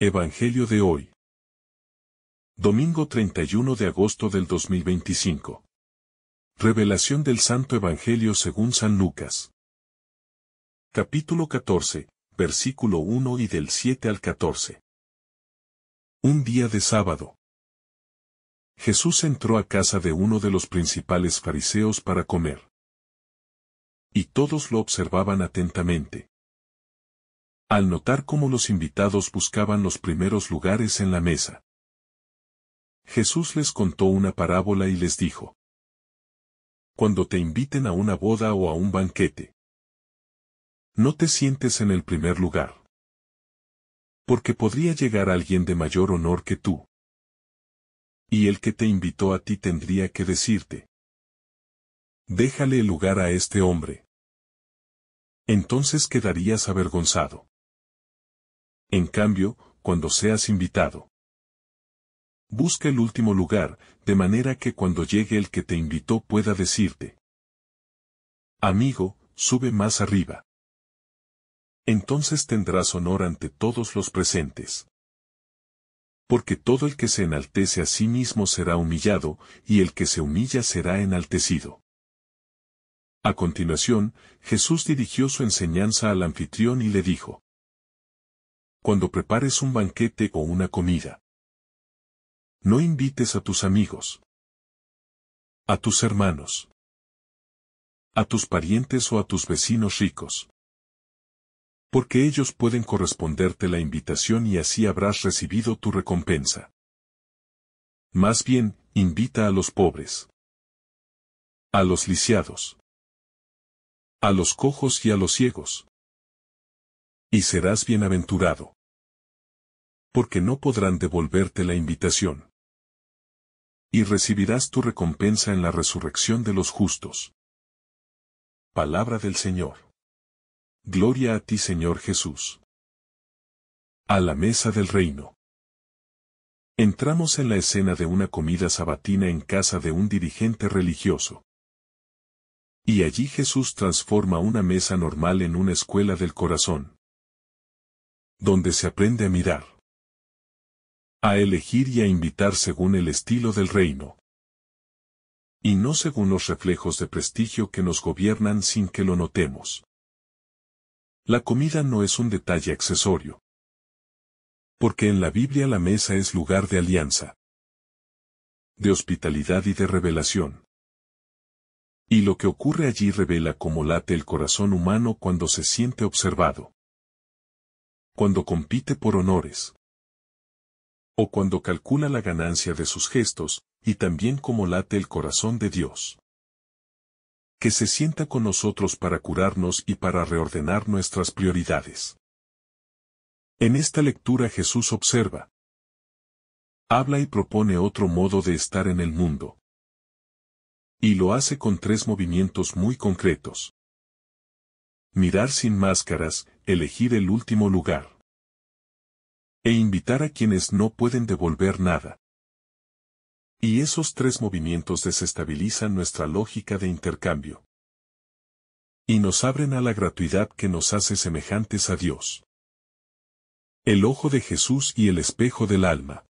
Evangelio de hoy. Domingo 31 de agosto del 2025. Revelación del Santo Evangelio según San Lucas. Capítulo 14, versículo 1 y del 7 al 14. Un día de sábado. Jesús entró a casa de uno de los principales fariseos para comer. Y todos lo observaban atentamente. Al notar cómo los invitados buscaban los primeros lugares en la mesa, Jesús les contó una parábola y les dijo: Cuando te inviten a una boda o a un banquete, no te sientes en el primer lugar, porque podría llegar alguien de mayor honor que tú. Y el que te invitó a ti tendría que decirte: déjale el lugar a este hombre. Entonces quedarías avergonzado. En cambio, cuando seas invitado, busca el último lugar, de manera que cuando llegue el que te invitó pueda decirte: amigo, sube más arriba. Entonces tendrás honor ante todos los presentes. Porque todo el que se enaltece a sí mismo será humillado, y el que se humilla será enaltecido. A continuación, Jesús dirigió su enseñanza al anfitrión y le dijo: Cuando prepares un banquete o una comida, no invites a tus amigos, a tus hermanos, a tus parientes o a tus vecinos ricos, porque ellos pueden corresponderte la invitación y así habrás recibido tu recompensa. Más bien, invita a los pobres, a los lisiados, a los cojos y a los ciegos, y serás bienaventurado, porque no podrán devolverte la invitación. Y recibirás tu recompensa en la resurrección de los justos. Palabra del Señor. Gloria a ti, Señor Jesús. A la mesa del reino. Entramos en la escena de una comida sabatina en casa de un dirigente religioso. Y allí Jesús transforma una mesa normal en una escuela del corazón, donde se aprende a mirar, a elegir y a invitar según el estilo del reino, y no según los reflejos de prestigio que nos gobiernan sin que lo notemos. La comida no es un detalle accesorio, porque en la Biblia la mesa es lugar de alianza, de hospitalidad y de revelación. Y lo que ocurre allí revela cómo late el corazón humano cuando se siente observado, cuando compite por honores, o cuando calcula la ganancia de sus gestos, y también cómo late el corazón de Dios, que se sienta con nosotros para curarnos y para reordenar nuestras prioridades. En esta lectura Jesús observa, habla y propone otro modo de estar en el mundo. Y lo hace con tres movimientos muy concretos: mirar sin máscaras, elegir el último lugar, e invitar a quienes no pueden devolver nada. Y esos tres movimientos desestabilizan nuestra lógica de intercambio, y nos abren a la gratuidad que nos hace semejantes a Dios. El ojo de Jesús y el espejo del alma.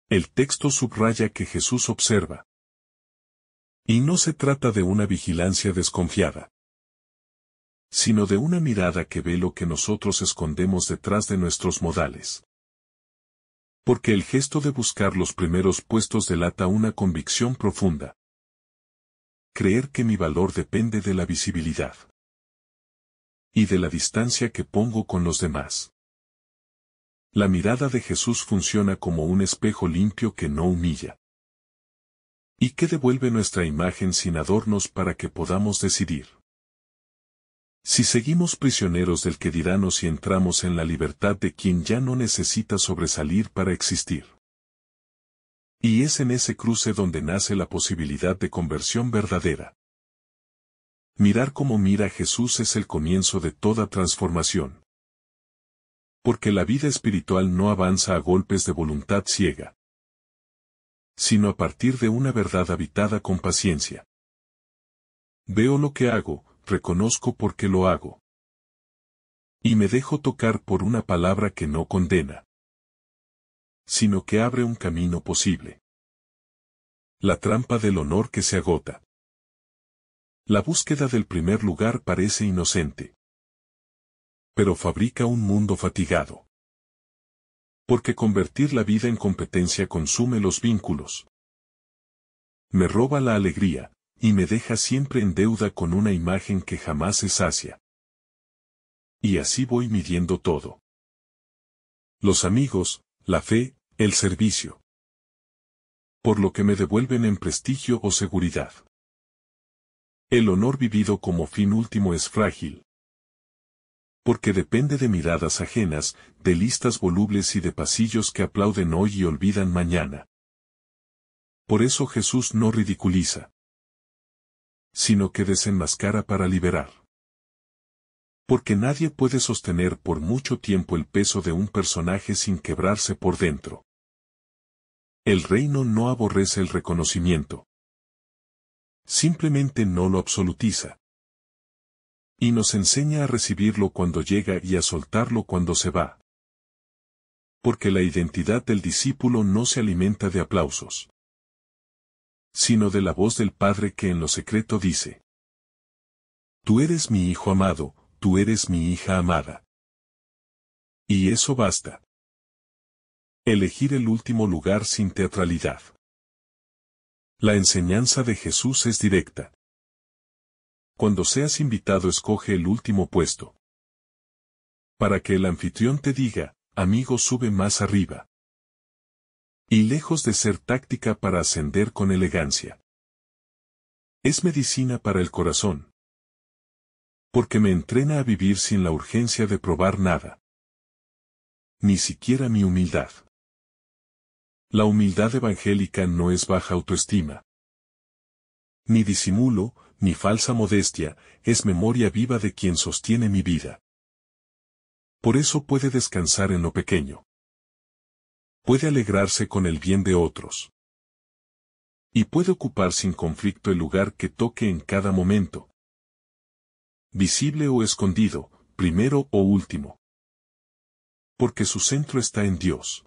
El texto subraya que Jesús observa. Y no se trata de una vigilancia desconfiada, sino de una mirada que ve lo que nosotros escondemos detrás de nuestros modales. Porque el gesto de buscar los primeros puestos delata una convicción profunda. Creer que mi valor depende de la visibilidad y de la distancia que pongo con los demás. La mirada de Jesús funciona como un espejo limpio que no humilla, y que devuelve nuestra imagen sin adornos para que podamos decidir si seguimos prisioneros del que dirán o si entramos en la libertad de quien ya no necesita sobresalir para existir. Y es en ese cruce donde nace la posibilidad de conversión verdadera. Mirar como mira Jesús es el comienzo de toda transformación. Porque la vida espiritual no avanza a golpes de voluntad ciega, sino a partir de una verdad habitada con paciencia. Veo lo que hago, reconozco por qué lo hago. Y me dejo tocar por una palabra que no condena, sino que abre un camino posible. La trampa del honor que se agota. La búsqueda del primer lugar parece inocente, pero fabrica un mundo fatigado. Porque convertir la vida en competencia consume los vínculos. Me roba la alegría, y me deja siempre en deuda con una imagen que jamás se sacia. Y así voy midiendo todo. Los amigos, la fe, el servicio. Por lo que me devuelven en prestigio o seguridad. El honor vivido como fin último es frágil. Porque depende de miradas ajenas, de listas volubles y de pasillos que aplauden hoy y olvidan mañana. Por eso Jesús no ridiculiza, sino que desenmascara para liberar. Porque nadie puede sostener por mucho tiempo el peso de un personaje sin quebrarse por dentro. El reino no aborrece el reconocimiento. Simplemente no lo absolutiza. Y nos enseña a recibirlo cuando llega y a soltarlo cuando se va. Porque la identidad del discípulo no se alimenta de aplausos, sino de la voz del Padre que en lo secreto dice: Tú eres mi hijo amado, tú eres mi hija amada. Y eso basta. Elegir el último lugar sin teatralidad. La enseñanza de Jesús es directa. Cuando seas invitado, escoge el último puesto. Para que el anfitrión te diga: amigo, sube más arriba. Y lejos de ser táctica para ascender con elegancia, es medicina para el corazón. Porque me entrena a vivir sin la urgencia de probar nada. Ni siquiera mi humildad. La humildad evangélica no es baja autoestima, ni disimulo, ni falsa modestia, es memoria viva de quien sostiene mi vida. Por eso puede descansar en lo pequeño. Puede alegrarse con el bien de otros. Y puede ocupar sin conflicto el lugar que toque en cada momento. Visible o escondido, primero o último. Porque su centro está en Dios.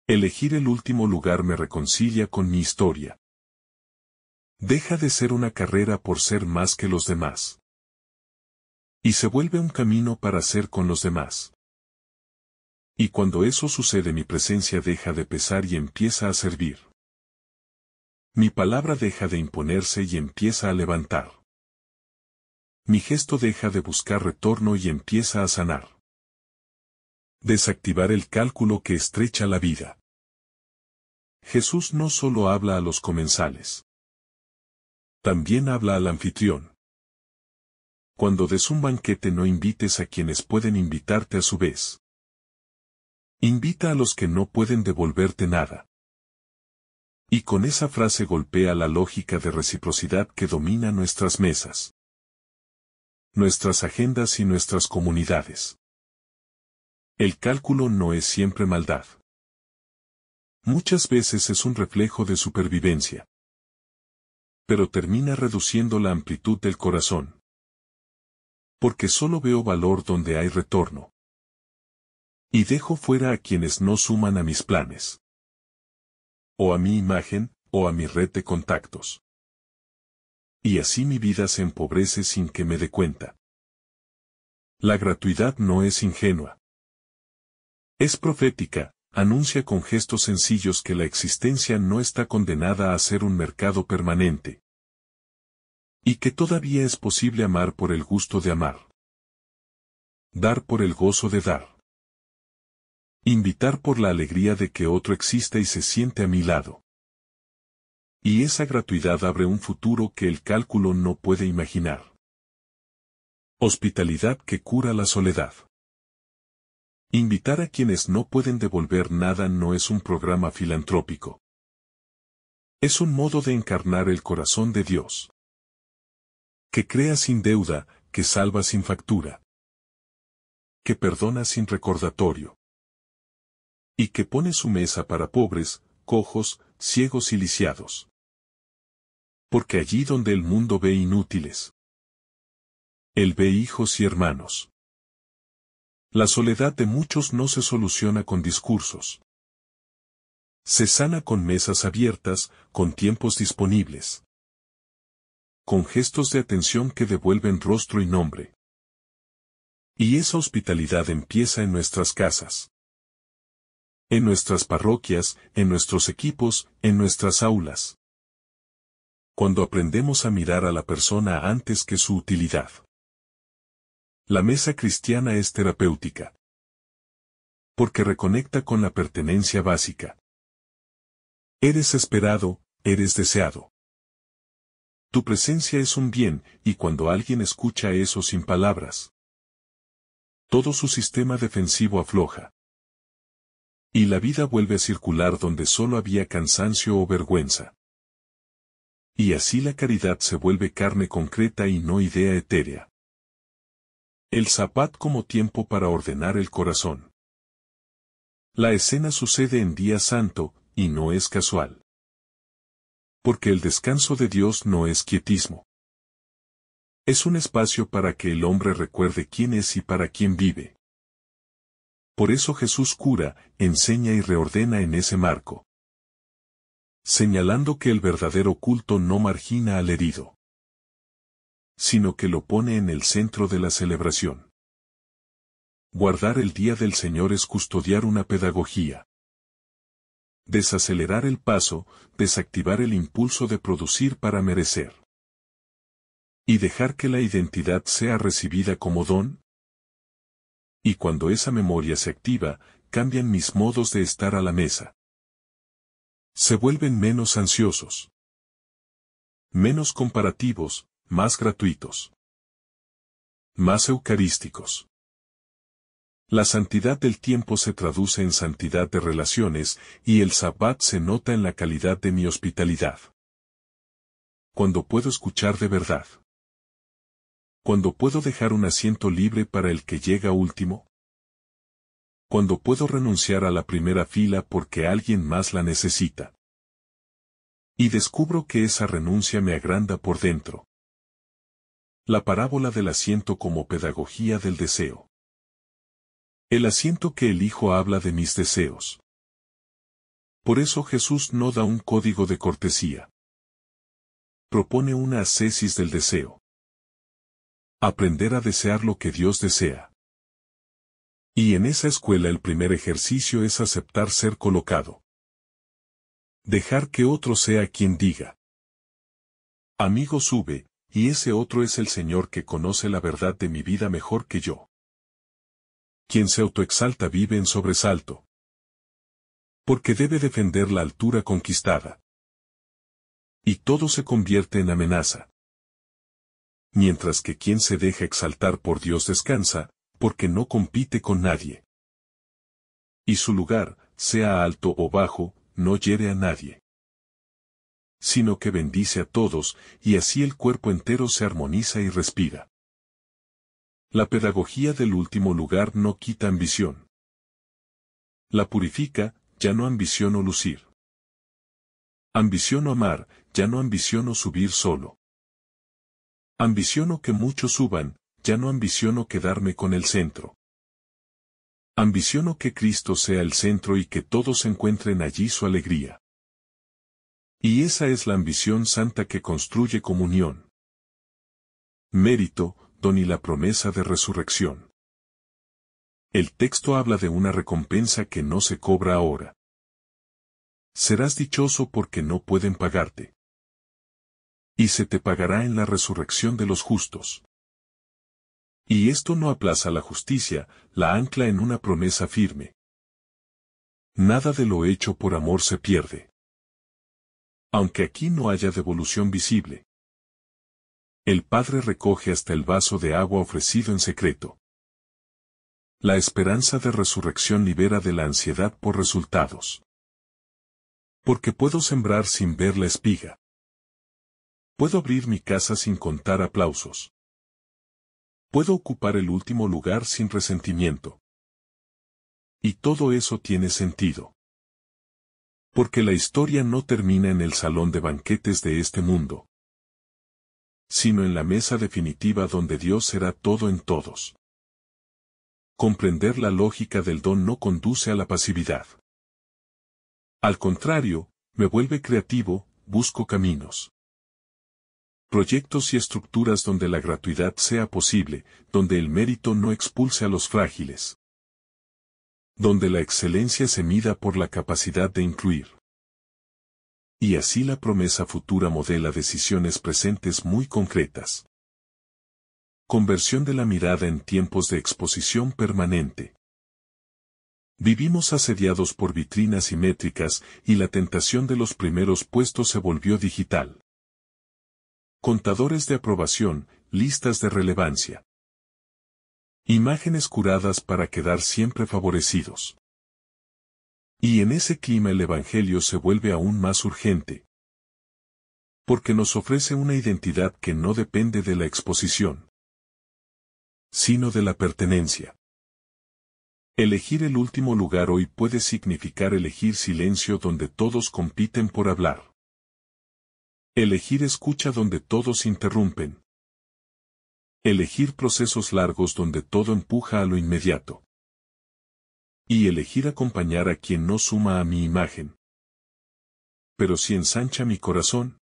Elegir el último lugar me reconcilia con mi historia. Deja de ser una carrera por ser más que los demás. Y se vuelve un camino para ser con los demás. Y cuando eso sucede, mi presencia deja de pesar y empieza a servir. Mi palabra deja de imponerse y empieza a levantar. Mi gesto deja de buscar retorno y empieza a sanar. Desactivar el cálculo que estrecha la vida. Jesús no solo habla a los comensales. También habla al anfitrión. Cuando des un banquete, no invites a quienes pueden invitarte a su vez. Invita a los que no pueden devolverte nada. Y con esa frase golpea la lógica de reciprocidad que domina nuestras mesas, nuestras agendas y nuestras comunidades. El cálculo no es siempre maldad. Muchas veces es un reflejo de supervivencia. Pero termina reduciendo la amplitud del corazón. Porque solo veo valor donde hay retorno. Y dejo fuera a quienes no suman a mis planes. O a mi imagen, o a mi red de contactos. Y así mi vida se empobrece sin que me dé cuenta. La gratuidad no es ingenua. Es profética, anuncia con gestos sencillos que la existencia no está condenada a ser un mercado permanente. Y que todavía es posible amar por el gusto de amar. Dar por el gozo de dar. Invitar por la alegría de que otro exista y se siente a mi lado. Y esa gratuidad abre un futuro que el cálculo no puede imaginar. Hospitalidad que cura la soledad. Invitar a quienes no pueden devolver nada no es un programa filantrópico. Es un modo de encarnar el corazón de Dios. Que crea sin deuda, que salva sin factura. Que perdona sin recordatorio. Y que pone su mesa para pobres, cojos, ciegos y lisiados. Porque allí donde el mundo ve inútiles, Él ve hijos y hermanos. La soledad de muchos no se soluciona con discursos. Se sana con mesas abiertas, con tiempos disponibles. Con gestos de atención que devuelven rostro y nombre. Y esa hospitalidad empieza en nuestras casas. En nuestras parroquias, en nuestros equipos, en nuestras aulas. Cuando aprendemos a mirar a la persona antes que su utilidad. La mesa cristiana es terapéutica. Porque reconecta con la pertenencia básica. Eres esperado, eres deseado. Tu presencia es un bien, y cuando alguien escucha eso sin palabras, todo su sistema defensivo afloja. Y la vida vuelve a circular donde solo había cansancio o vergüenza. Y así la caridad se vuelve carne concreta y no idea etérea. El Sabbat como tiempo para ordenar el corazón. La escena sucede en día santo, y no es casual. Porque el descanso de Dios no es quietismo. Es un espacio para que el hombre recuerde quién es y para quién vive. Por eso Jesús cura, enseña y reordena en ese marco. Señalando que el verdadero culto no margina al herido, sino que lo pone en el centro de la celebración. Guardar el día del Señor es custodiar una pedagogía. Desacelerar el paso, desactivar el impulso de producir para merecer. Y dejar que la identidad sea recibida como don. Y cuando esa memoria se activa, cambian mis modos de estar a la mesa. Se vuelven menos ansiosos. Menos comparativos, más gratuitos. Más eucarísticos. La santidad del tiempo se traduce en santidad de relaciones, y el Sabbat se nota en la calidad de mi hospitalidad. Cuando puedo escuchar de verdad. Cuando puedo dejar un asiento libre para el que llega último. Cuando puedo renunciar a la primera fila porque alguien más la necesita. Y descubro que esa renuncia me agranda por dentro. La parábola del asiento como pedagogía del deseo. El asiento que elijo habla de mis deseos. Por eso Jesús no da un código de cortesía. Propone una ascesis del deseo. Aprender a desear lo que Dios desea. Y en esa escuela el primer ejercicio es aceptar ser colocado. Dejar que otro sea quien diga. Amigo, sube, y ese otro es el Señor que conoce la verdad de mi vida mejor que yo. Quien se autoexalta vive en sobresalto. Porque debe defender la altura conquistada. Y todo se convierte en amenaza. Mientras que quien se deja exaltar por Dios descansa, porque no compite con nadie. Y su lugar, sea alto o bajo, no hiere a nadie. Sino que bendice a todos, y así el cuerpo entero se armoniza y respira. La pedagogía del último lugar no quita ambición. La purifica, ya no ambiciono lucir. Ambiciono amar, ya no ambiciono subir solo. Ambiciono que muchos suban, ya no ambiciono quedarme con el centro. Ambiciono que Cristo sea el centro y que todos encuentren allí su alegría. Y esa es la ambición santa que construye comunión. Mérito, don y la promesa de resurrección. El texto habla de una recompensa que no se cobra ahora. Serás dichoso porque no pueden pagarte. Y se te pagará en la resurrección de los justos. Y esto no aplaza la justicia, la ancla en una promesa firme. Nada de lo hecho por amor se pierde. Aunque aquí no haya devolución visible. El Padre recoge hasta el vaso de agua ofrecido en secreto. La esperanza de resurrección libera de la ansiedad por resultados. Porque puedo sembrar sin ver la espiga. Puedo abrir mi casa sin contar aplausos. Puedo ocupar el último lugar sin resentimiento. Y todo eso tiene sentido. Porque la historia no termina en el salón de banquetes de este mundo, sino en la mesa definitiva donde Dios será todo en todos. Comprender la lógica del don no conduce a la pasividad. Al contrario, me vuelve creativo, busco caminos, proyectos y estructuras donde la gratuidad sea posible, donde el mérito no expulse a los frágiles, donde la excelencia se mida por la capacidad de incluir. Y así la promesa futura modela decisiones presentes muy concretas. Conversión de la mirada en tiempos de exposición permanente. Vivimos asediados por vitrinas simétricas y la tentación de los primeros puestos se volvió digital. Contadores de aprobación, listas de relevancia. Imágenes curadas para quedar siempre favorecidos. Y en ese clima el Evangelio se vuelve aún más urgente. Porque nos ofrece una identidad que no depende de la exposición, sino de la pertenencia. Elegir el último lugar hoy puede significar elegir silencio donde todos compiten por hablar. Elegir escucha donde todos interrumpen. Elegir procesos largos donde todo empuja a lo inmediato. Y elegir acompañar a quien no suma a mi imagen, pero sí ensancha mi corazón.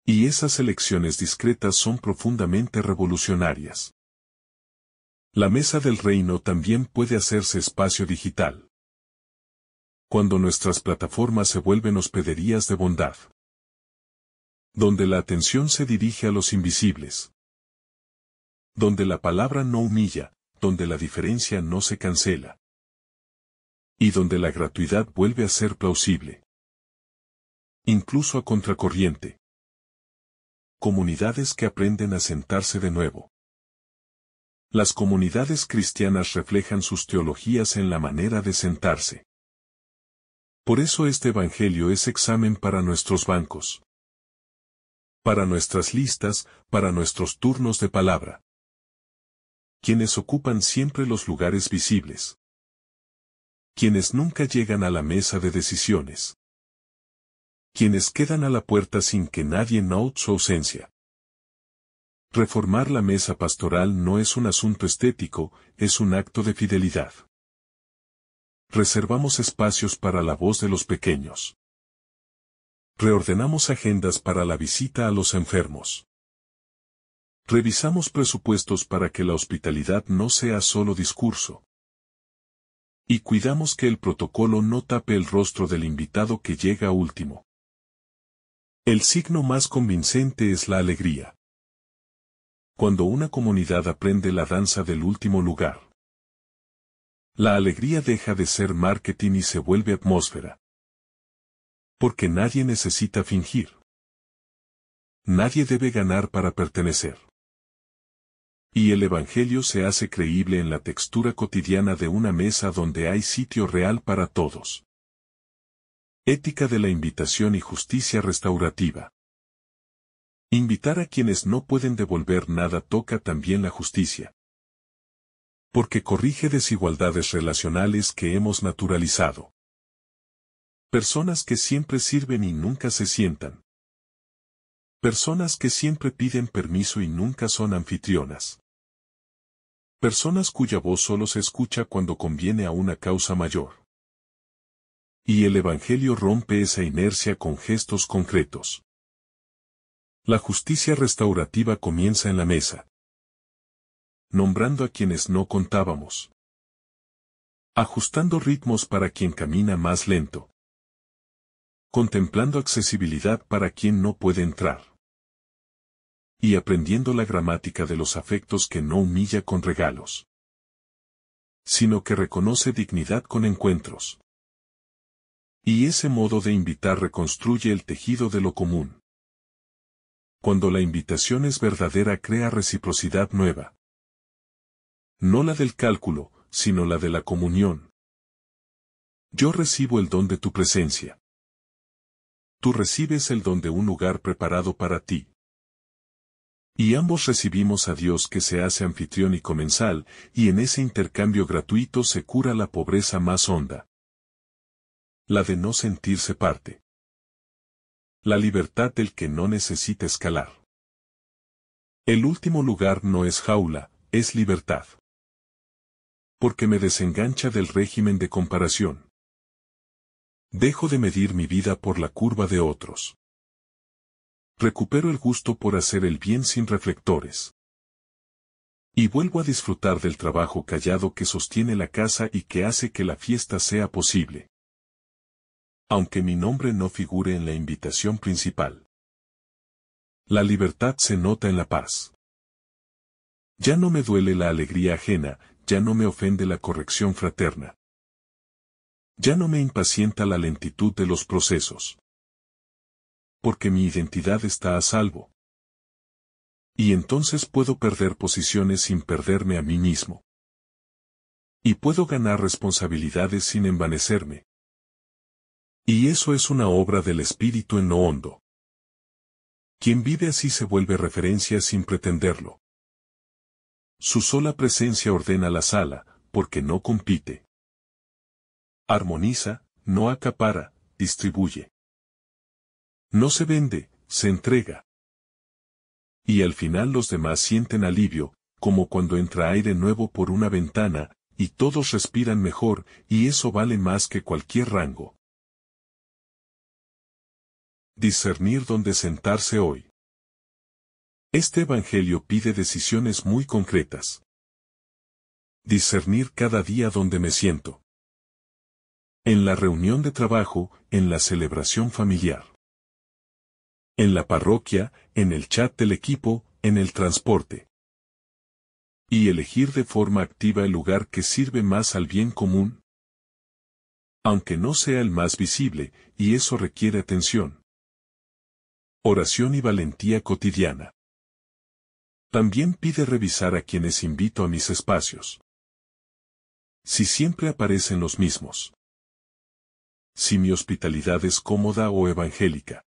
Y esas elecciones discretas son profundamente revolucionarias. La mesa del reino también puede hacerse espacio digital. Cuando nuestras plataformas se vuelven hospederías de bondad, donde la atención se dirige a los invisibles, donde la palabra no humilla, donde la diferencia no se cancela, y donde la gratuidad vuelve a ser plausible, incluso a contracorriente. Comunidades que aprenden a sentarse de nuevo. Las comunidades cristianas reflejan sus teologías en la manera de sentarse. Por eso este Evangelio es examen para nuestros bancos, para nuestras listas, para nuestros turnos de palabra. Quienes ocupan siempre los lugares visibles. Quienes nunca llegan a la mesa de decisiones. Quienes quedan a la puerta sin que nadie note su ausencia. Reformar la mesa pastoral no es un asunto estético, es un acto de fidelidad. Reservamos espacios para la voz de los pequeños. Reordenamos agendas para la visita a los enfermos. Revisamos presupuestos para que la hospitalidad no sea solo discurso. Y cuidamos que el protocolo no tape el rostro del invitado que llega último. El signo más convincente es la alegría. Cuando una comunidad aprende la danza del último lugar, la alegría deja de ser marketing y se vuelve atmósfera. Porque nadie necesita fingir. Nadie debe ganar para pertenecer. Y el Evangelio se hace creíble en la textura cotidiana de una mesa donde hay sitio real para todos. Ética de la invitación y justicia restaurativa. Invitar a quienes no pueden devolver nada toca también la justicia. Porque corrige desigualdades relacionales que hemos naturalizado. Personas que siempre sirven y nunca se sientan. Personas que siempre piden permiso y nunca son anfitrionas. Personas cuya voz solo se escucha cuando conviene a una causa mayor. Y el Evangelio rompe esa inercia con gestos concretos. La justicia restaurativa comienza en la mesa. Nombrando a quienes no contábamos. Ajustando ritmos para quien camina más lento. Contemplando accesibilidad para quien no puede entrar. Y aprendiendo la gramática de los afectos que no humilla con regalos, sino que reconoce dignidad con encuentros. Y ese modo de invitar reconstruye el tejido de lo común. Cuando la invitación es verdadera crea reciprocidad nueva. No la del cálculo, sino la de la comunión. Yo recibo el don de tu presencia. Tú recibes el don de un lugar preparado para ti. Y ambos recibimos a Dios que se hace anfitrión y comensal, y en ese intercambio gratuito se cura la pobreza más honda. La de no sentirse parte. La libertad del que no necesita escalar. El último lugar no es jaula, es libertad. Porque me desengancha del régimen de comparación. Dejo de medir mi vida por la curva de otros. Recupero el gusto por hacer el bien sin reflectores. Y vuelvo a disfrutar del trabajo callado que sostiene la casa y que hace que la fiesta sea posible. Aunque mi nombre no figure en la invitación principal. La libertad se nota en la paz. Ya no me duele la alegría ajena, ya no me ofende la corrección fraterna. Ya no me impacienta la lentitud de los procesos. Porque mi identidad está a salvo. Y entonces puedo perder posiciones sin perderme a mí mismo. Y puedo ganar responsabilidades sin envanecerme. Y eso es una obra del espíritu en lo hondo. Quien vive así se vuelve referencia sin pretenderlo. Su sola presencia ordena la sala, porque no compite. Armoniza, no acapara, distribuye. No se vende, se entrega. Y al final los demás sienten alivio, como cuando entra aire nuevo por una ventana, y todos respiran mejor, y eso vale más que cualquier rango. Discernir dónde sentarse hoy. Este evangelio pide decisiones muy concretas. Discernir cada día dónde me siento. En la reunión de trabajo, en la celebración familiar. En la parroquia, en el chat del equipo, en el transporte. Y elegir de forma activa el lugar que sirve más al bien común. Aunque no sea el más visible, y eso requiere atención. Oración y valentía cotidiana. También pide revisar a quienes invito a mis espacios. Si siempre aparecen los mismos. Si mi hospitalidad es cómoda o evangélica.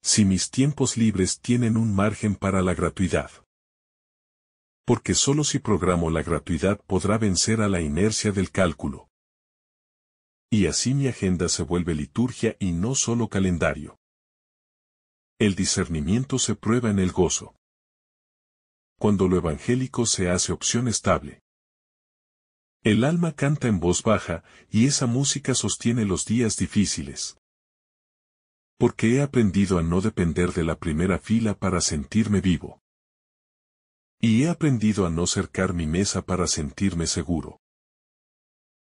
Si mis tiempos libres tienen un margen para la gratuidad. Porque solo si programo la gratuidad podrá vencer a la inercia del cálculo. Y así mi agenda se vuelve liturgia y no solo calendario. El discernimiento se prueba en el gozo. Cuando lo evangélico se hace opción estable. El alma canta en voz baja, y esa música sostiene los días difíciles. Porque he aprendido a no depender de la primera fila para sentirme vivo. Y he aprendido a no cercar mi mesa para sentirme seguro.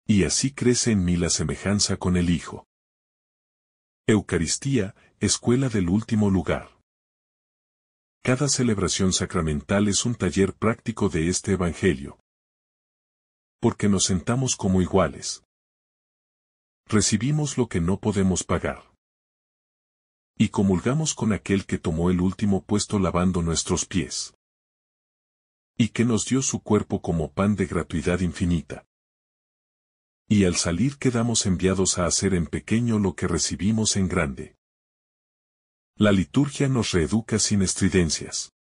Y así crece en mí la semejanza con el Hijo. Eucaristía, escuela del último lugar. Cada celebración sacramental es un taller práctico de este Evangelio. Porque nos sentamos como iguales. Recibimos lo que no podemos pagar. Y comulgamos con aquel que tomó el último puesto lavando nuestros pies. Y que nos dio su cuerpo como pan de gratuidad infinita. Y al salir quedamos enviados a hacer en pequeño lo que recibimos en grande. La liturgia nos reeduca sin estridencias.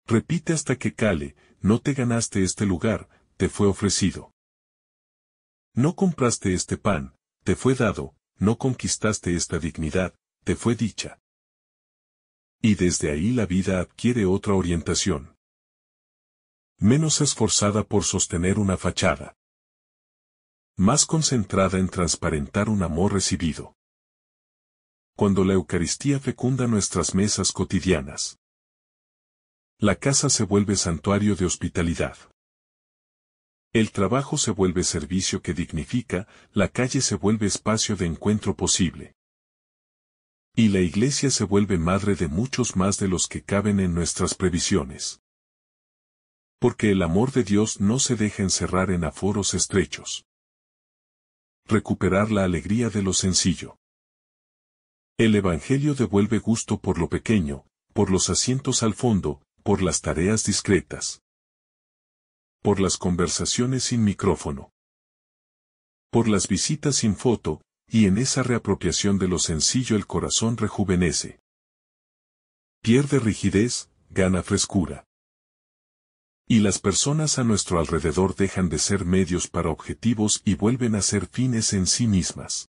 Repite hasta que cale, no te ganaste este lugar, te fue ofrecido. No compraste este pan, te fue dado, no conquistaste esta dignidad, te fue dicha. Y desde ahí la vida adquiere otra orientación. Menos esforzada por sostener una fachada. Más concentrada en transparentar un amor recibido. Cuando la Eucaristía fecunda nuestras mesas cotidianas. La casa se vuelve santuario de hospitalidad. El trabajo se vuelve servicio que dignifica, la calle se vuelve espacio de encuentro posible. Y la iglesia se vuelve madre de muchos más de los que caben en nuestras previsiones. Porque el amor de Dios no se deja encerrar en aforos estrechos. Recuperar la alegría de lo sencillo. El Evangelio devuelve gusto por lo pequeño, por los asientos al fondo, por las tareas discretas. Por las conversaciones sin micrófono. Por las visitas sin foto, y en esa reapropiación de lo sencillo el corazón rejuvenece. Pierde rigidez, gana frescura. Y las personas a nuestro alrededor dejan de ser medios para objetivos y vuelven a ser fines en sí mismas.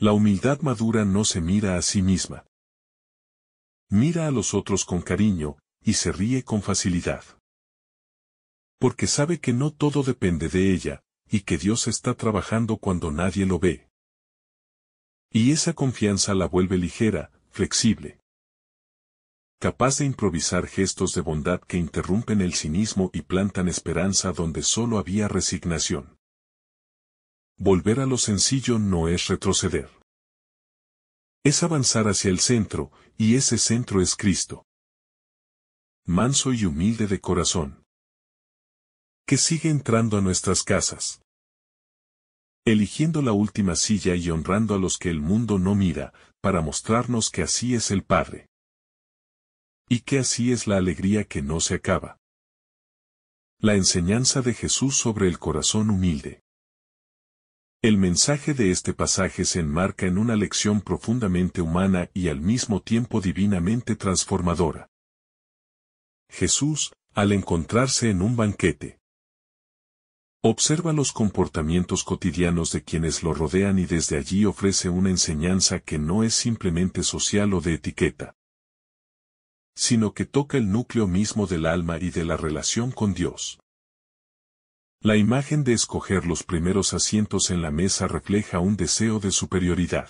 La humildad madura no se mira a sí misma. Mira a los otros con cariño, y se ríe con facilidad. Porque sabe que no todo depende de ella, y que Dios está trabajando cuando nadie lo ve. Y esa confianza la vuelve ligera, flexible, capaz de improvisar gestos de bondad que interrumpen el cinismo y plantan esperanza donde solo había resignación. Volver a lo sencillo no es retroceder. Es avanzar hacia el centro, y ese centro es Cristo. Manso y humilde de corazón, que sigue entrando a nuestras casas, eligiendo la última silla y honrando a los que el mundo no mira, para mostrarnos que así es el Padre. Y que así es la alegría que no se acaba. La enseñanza de Jesús sobre el corazón humilde. El mensaje de este pasaje se enmarca en una lección profundamente humana y al mismo tiempo divinamente transformadora. Jesús, al encontrarse en un banquete, observa los comportamientos cotidianos de quienes lo rodean y desde allí ofrece una enseñanza que no es simplemente social o de etiqueta, sino que toca el núcleo mismo del alma y de la relación con Dios. La imagen de escoger los primeros asientos en la mesa refleja un deseo de superioridad,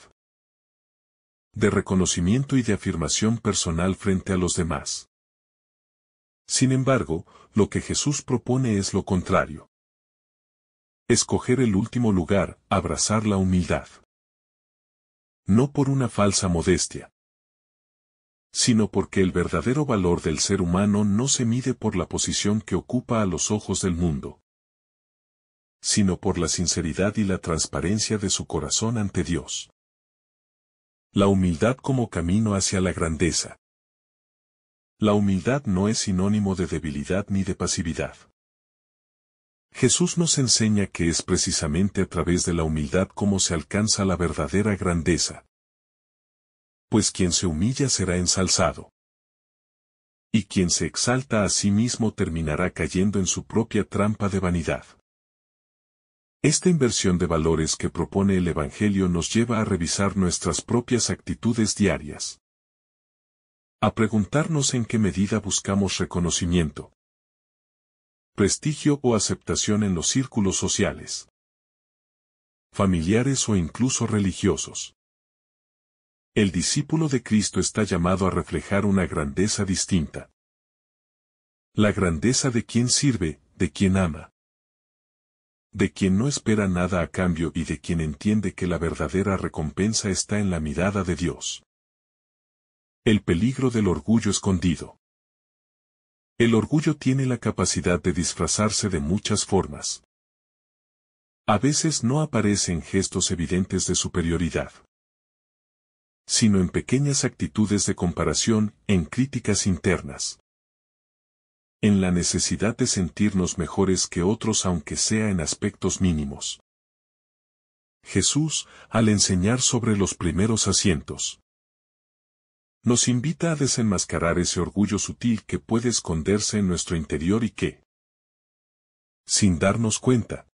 de reconocimiento y de afirmación personal frente a los demás. Sin embargo, lo que Jesús propone es lo contrario. Escoger el último lugar, abrazar la humildad. No por una falsa modestia, sino porque el verdadero valor del ser humano no se mide por la posición que ocupa a los ojos del mundo, sino por la sinceridad y la transparencia de su corazón ante Dios. La humildad como camino hacia la grandeza. La humildad no es sinónimo de debilidad ni de pasividad. Jesús nos enseña que es precisamente a través de la humildad como se alcanza la verdadera grandeza. Pues quien se humilla será ensalzado. Y quien se exalta a sí mismo terminará cayendo en su propia trampa de vanidad. Esta inversión de valores que propone el Evangelio nos lleva a revisar nuestras propias actitudes diarias. A preguntarnos en qué medida buscamos reconocimiento, prestigio o aceptación en los círculos sociales, familiares o incluso religiosos. El discípulo de Cristo está llamado a reflejar una grandeza distinta. La grandeza de quien sirve, de quien ama, de quien no espera nada a cambio y de quien entiende que la verdadera recompensa está en la mirada de Dios. El peligro del orgullo escondido. El orgullo tiene la capacidad de disfrazarse de muchas formas. A veces no aparece en gestos evidentes de superioridad, sino en pequeñas actitudes de comparación, en críticas internas, en la necesidad de sentirnos mejores que otros aunque sea en aspectos mínimos. Jesús, al enseñar sobre los primeros asientos, nos invita a desenmascarar ese orgullo sutil que puede esconderse en nuestro interior y que, sin darnos cuenta,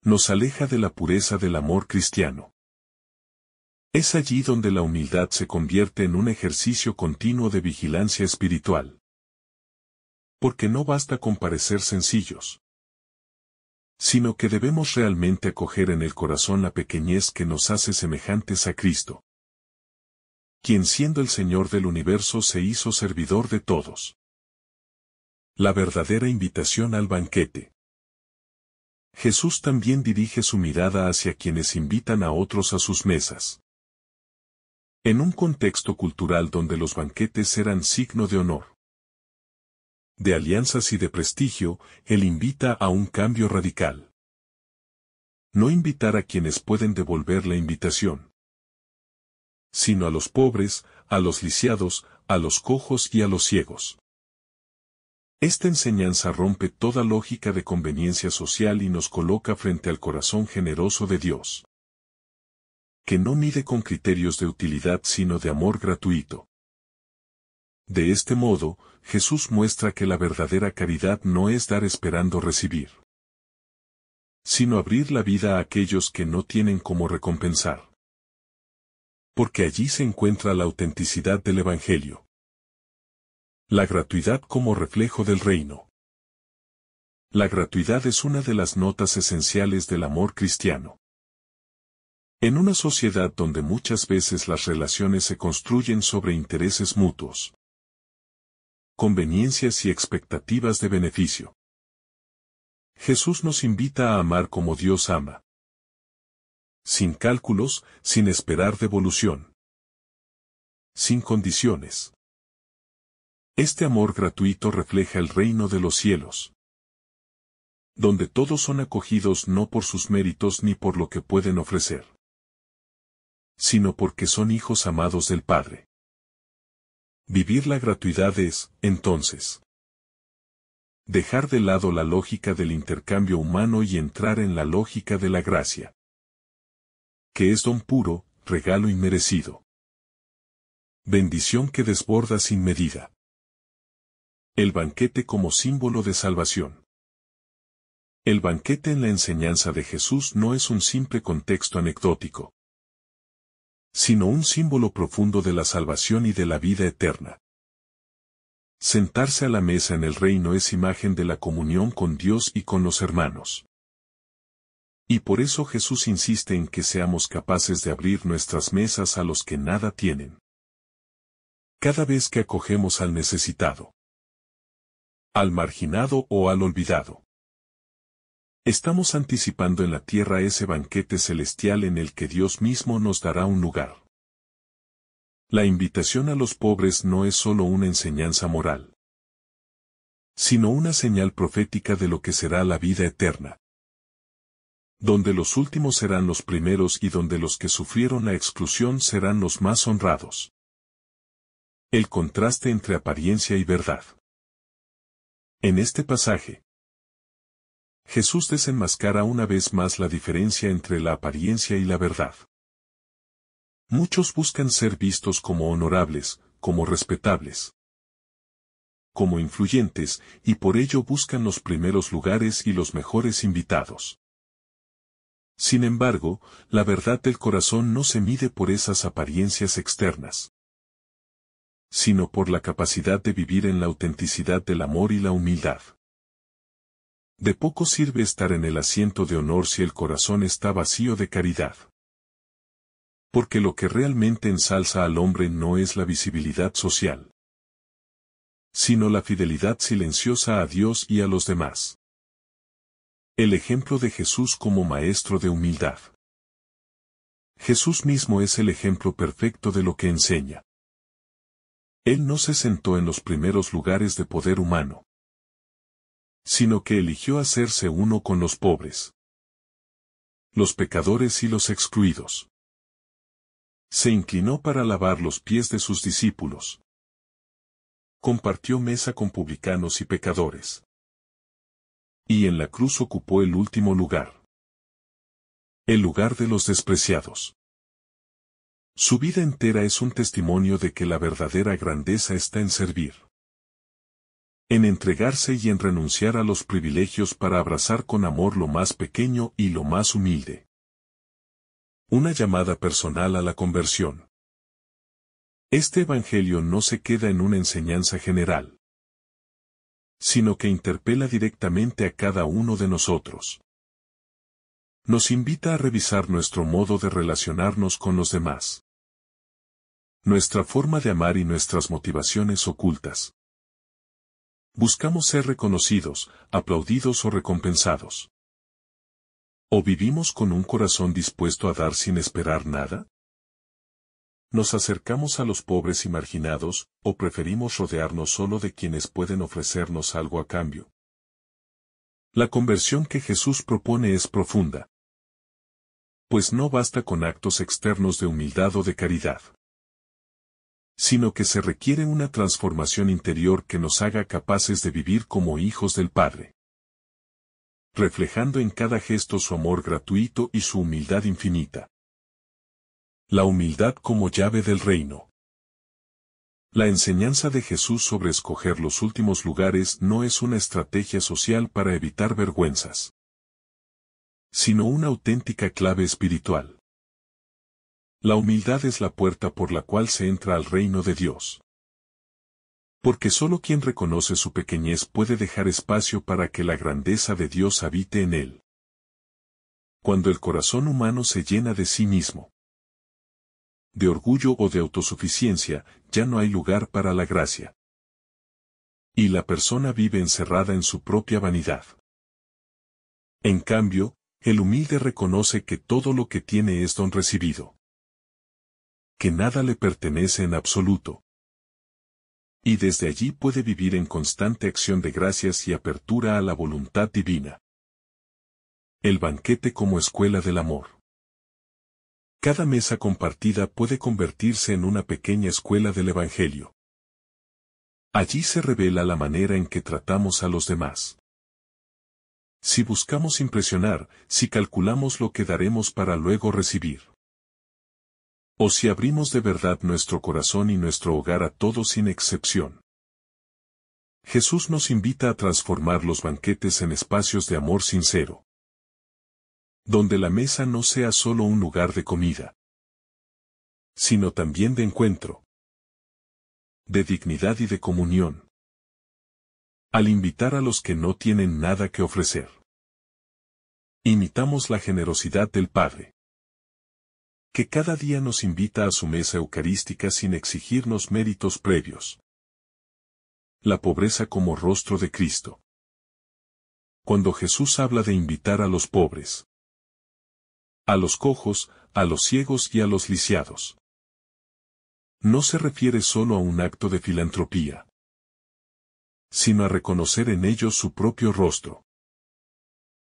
nos aleja de la pureza del amor cristiano. Es allí donde la humildad se convierte en un ejercicio continuo de vigilancia espiritual. Porque no basta con parecer sencillos, sino que debemos realmente acoger en el corazón la pequeñez que nos hace semejantes a Cristo, quien siendo el Señor del universo se hizo servidor de todos. La verdadera invitación al banquete. Jesús también dirige su mirada hacia quienes invitan a otros a sus mesas. En un contexto cultural donde los banquetes eran signo de honor, de alianzas y de prestigio, Él invita a un cambio radical. No invitar a quienes pueden devolver la invitación, sino a los pobres, a los lisiados, a los cojos y a los ciegos. Esta enseñanza rompe toda lógica de conveniencia social y nos coloca frente al corazón generoso de Dios, que no mide con criterios de utilidad sino de amor gratuito. De este modo, Jesús muestra que la verdadera caridad no es dar esperando recibir, sino abrir la vida a aquellos que no tienen cómo recompensar. Porque allí se encuentra la autenticidad del Evangelio. La gratuidad como reflejo del reino. La gratuidad es una de las notas esenciales del amor cristiano. En una sociedad donde muchas veces las relaciones se construyen sobre intereses mutuos, conveniencias y expectativas de beneficio, Jesús nos invita a amar como Dios ama. Sin cálculos, sin esperar devolución. Sin condiciones. Este amor gratuito refleja el reino de los cielos, donde todos son acogidos no por sus méritos ni por lo que pueden ofrecer, sino porque son hijos amados del Padre. Vivir la gratuidad es, entonces, dejar de lado la lógica del intercambio humano y entrar en la lógica de la gracia, que es don puro, regalo inmerecido. Bendición que desborda sin medida. El banquete como símbolo de salvación. El banquete en la enseñanza de Jesús no es un simple contexto anecdótico, sino un símbolo profundo de la salvación y de la vida eterna. Sentarse a la mesa en el reino es imagen de la comunión con Dios y con los hermanos. Y por eso Jesús insiste en que seamos capaces de abrir nuestras mesas a los que nada tienen. Cada vez que acogemos al necesitado, al marginado o al olvidado, estamos anticipando en la tierra ese banquete celestial en el que Dios mismo nos dará un lugar. La invitación a los pobres no es solo una enseñanza moral, sino una señal profética de lo que será la vida eterna, donde los últimos serán los primeros y donde los que sufrieron la exclusión serán los más honrados. El contraste entre apariencia y verdad. En este pasaje, Jesús desenmascara una vez más la diferencia entre la apariencia y la verdad. Muchos buscan ser vistos como honorables, como respetables, como influyentes, y por ello buscan los primeros lugares y los mejores invitados. Sin embargo, la verdad del corazón no se mide por esas apariencias externas, sino por la capacidad de vivir en la autenticidad del amor y la humildad. De poco sirve estar en el asiento de honor si el corazón está vacío de caridad. Porque lo que realmente ensalza al hombre no es la visibilidad social, sino la fidelidad silenciosa a Dios y a los demás. El ejemplo de Jesús como maestro de humildad. Jesús mismo es el ejemplo perfecto de lo que enseña. Él no se sentó en los primeros lugares de poder humano, sino que eligió hacerse uno con los pobres, los pecadores y los excluidos. Se inclinó para lavar los pies de sus discípulos. Compartió mesa con publicanos y pecadores. Y en la cruz ocupó el último lugar. El lugar de los despreciados. Su vida entera es un testimonio de que la verdadera grandeza está en servir, en entregarse y en renunciar a los privilegios para abrazar con amor lo más pequeño y lo más humilde. Una llamada personal a la conversión. Este evangelio no se queda en una enseñanza general, sino que interpela directamente a cada uno de nosotros. Nos invita a revisar nuestro modo de relacionarnos con los demás, nuestra forma de amar y nuestras motivaciones ocultas. ¿Buscamos ser reconocidos, aplaudidos o recompensados? ¿O vivimos con un corazón dispuesto a dar sin esperar nada? ¿Nos acercamos a los pobres y marginados, o preferimos rodearnos solo de quienes pueden ofrecernos algo a cambio? La conversión que Jesús propone es profunda, pues no basta con actos externos de humildad o de caridad, sino que se requiere una transformación interior que nos haga capaces de vivir como hijos del Padre, reflejando en cada gesto su amor gratuito y su humildad infinita. La humildad como llave del reino. La enseñanza de Jesús sobre escoger los últimos lugares no es una estrategia social para evitar vergüenzas, sino una auténtica clave espiritual. La humildad es la puerta por la cual se entra al reino de Dios. Porque solo quien reconoce su pequeñez puede dejar espacio para que la grandeza de Dios habite en él. Cuando el corazón humano se llena de sí mismo, de orgullo o de autosuficiencia, ya no hay lugar para la gracia. Y la persona vive encerrada en su propia vanidad. En cambio, el humilde reconoce que todo lo que tiene es don recibido. Que nada le pertenece en absoluto. Y desde allí puede vivir en constante acción de gracias y apertura a la voluntad divina. El banquete como escuela del amor. Cada mesa compartida puede convertirse en una pequeña escuela del Evangelio. Allí se revela la manera en que tratamos a los demás. Si buscamos impresionar, si calculamos lo que daremos para luego recibir. O si abrimos de verdad nuestro corazón y nuestro hogar a todos sin excepción. Jesús nos invita a transformar los banquetes en espacios de amor sincero. Donde la mesa no sea solo un lugar de comida, sino también de encuentro, de dignidad y de comunión. Al invitar a los que no tienen nada que ofrecer, imitamos la generosidad del Padre, que cada día nos invita a su mesa eucarística sin exigirnos méritos previos. La pobreza como rostro de Cristo. Cuando Jesús habla de invitar a los pobres, a los cojos, a los ciegos y a los lisiados, no se refiere solo a un acto de filantropía, sino a reconocer en ellos su propio rostro.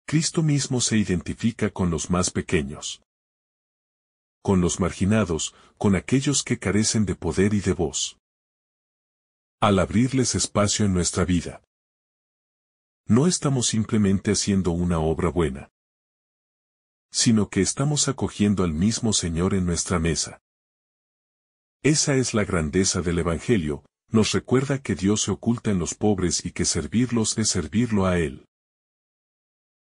Cristo mismo se identifica con los más pequeños, con los marginados, con aquellos que carecen de poder y de voz. Al abrirles espacio en nuestra vida, no estamos simplemente haciendo una obra buena, sino que estamos acogiendo al mismo Señor en nuestra mesa. Esa es la grandeza del Evangelio, nos recuerda que Dios se oculta en los pobres y que servirlos es servirlo a Él.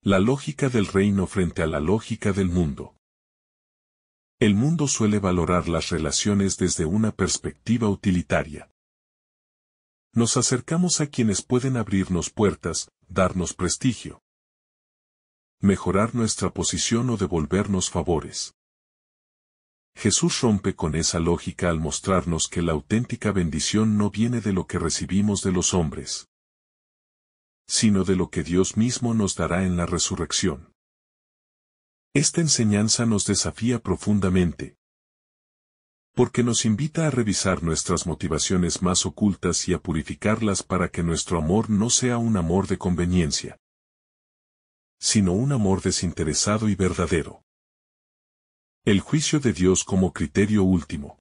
La lógica del reino frente a la lógica del mundo. El mundo suele valorar las relaciones desde una perspectiva utilitaria. Nos acercamos a quienes pueden abrirnos puertas, darnos prestigio, mejorar nuestra posición o devolvernos favores. Jesús rompe con esa lógica al mostrarnos que la auténtica bendición no viene de lo que recibimos de los hombres, sino de lo que Dios mismo nos dará en la resurrección. Esta enseñanza nos desafía profundamente, porque nos invita a revisar nuestras motivaciones más ocultas y a purificarlas para que nuestro amor no sea un amor de conveniencia, sino un amor desinteresado y verdadero. El juicio de Dios como criterio último.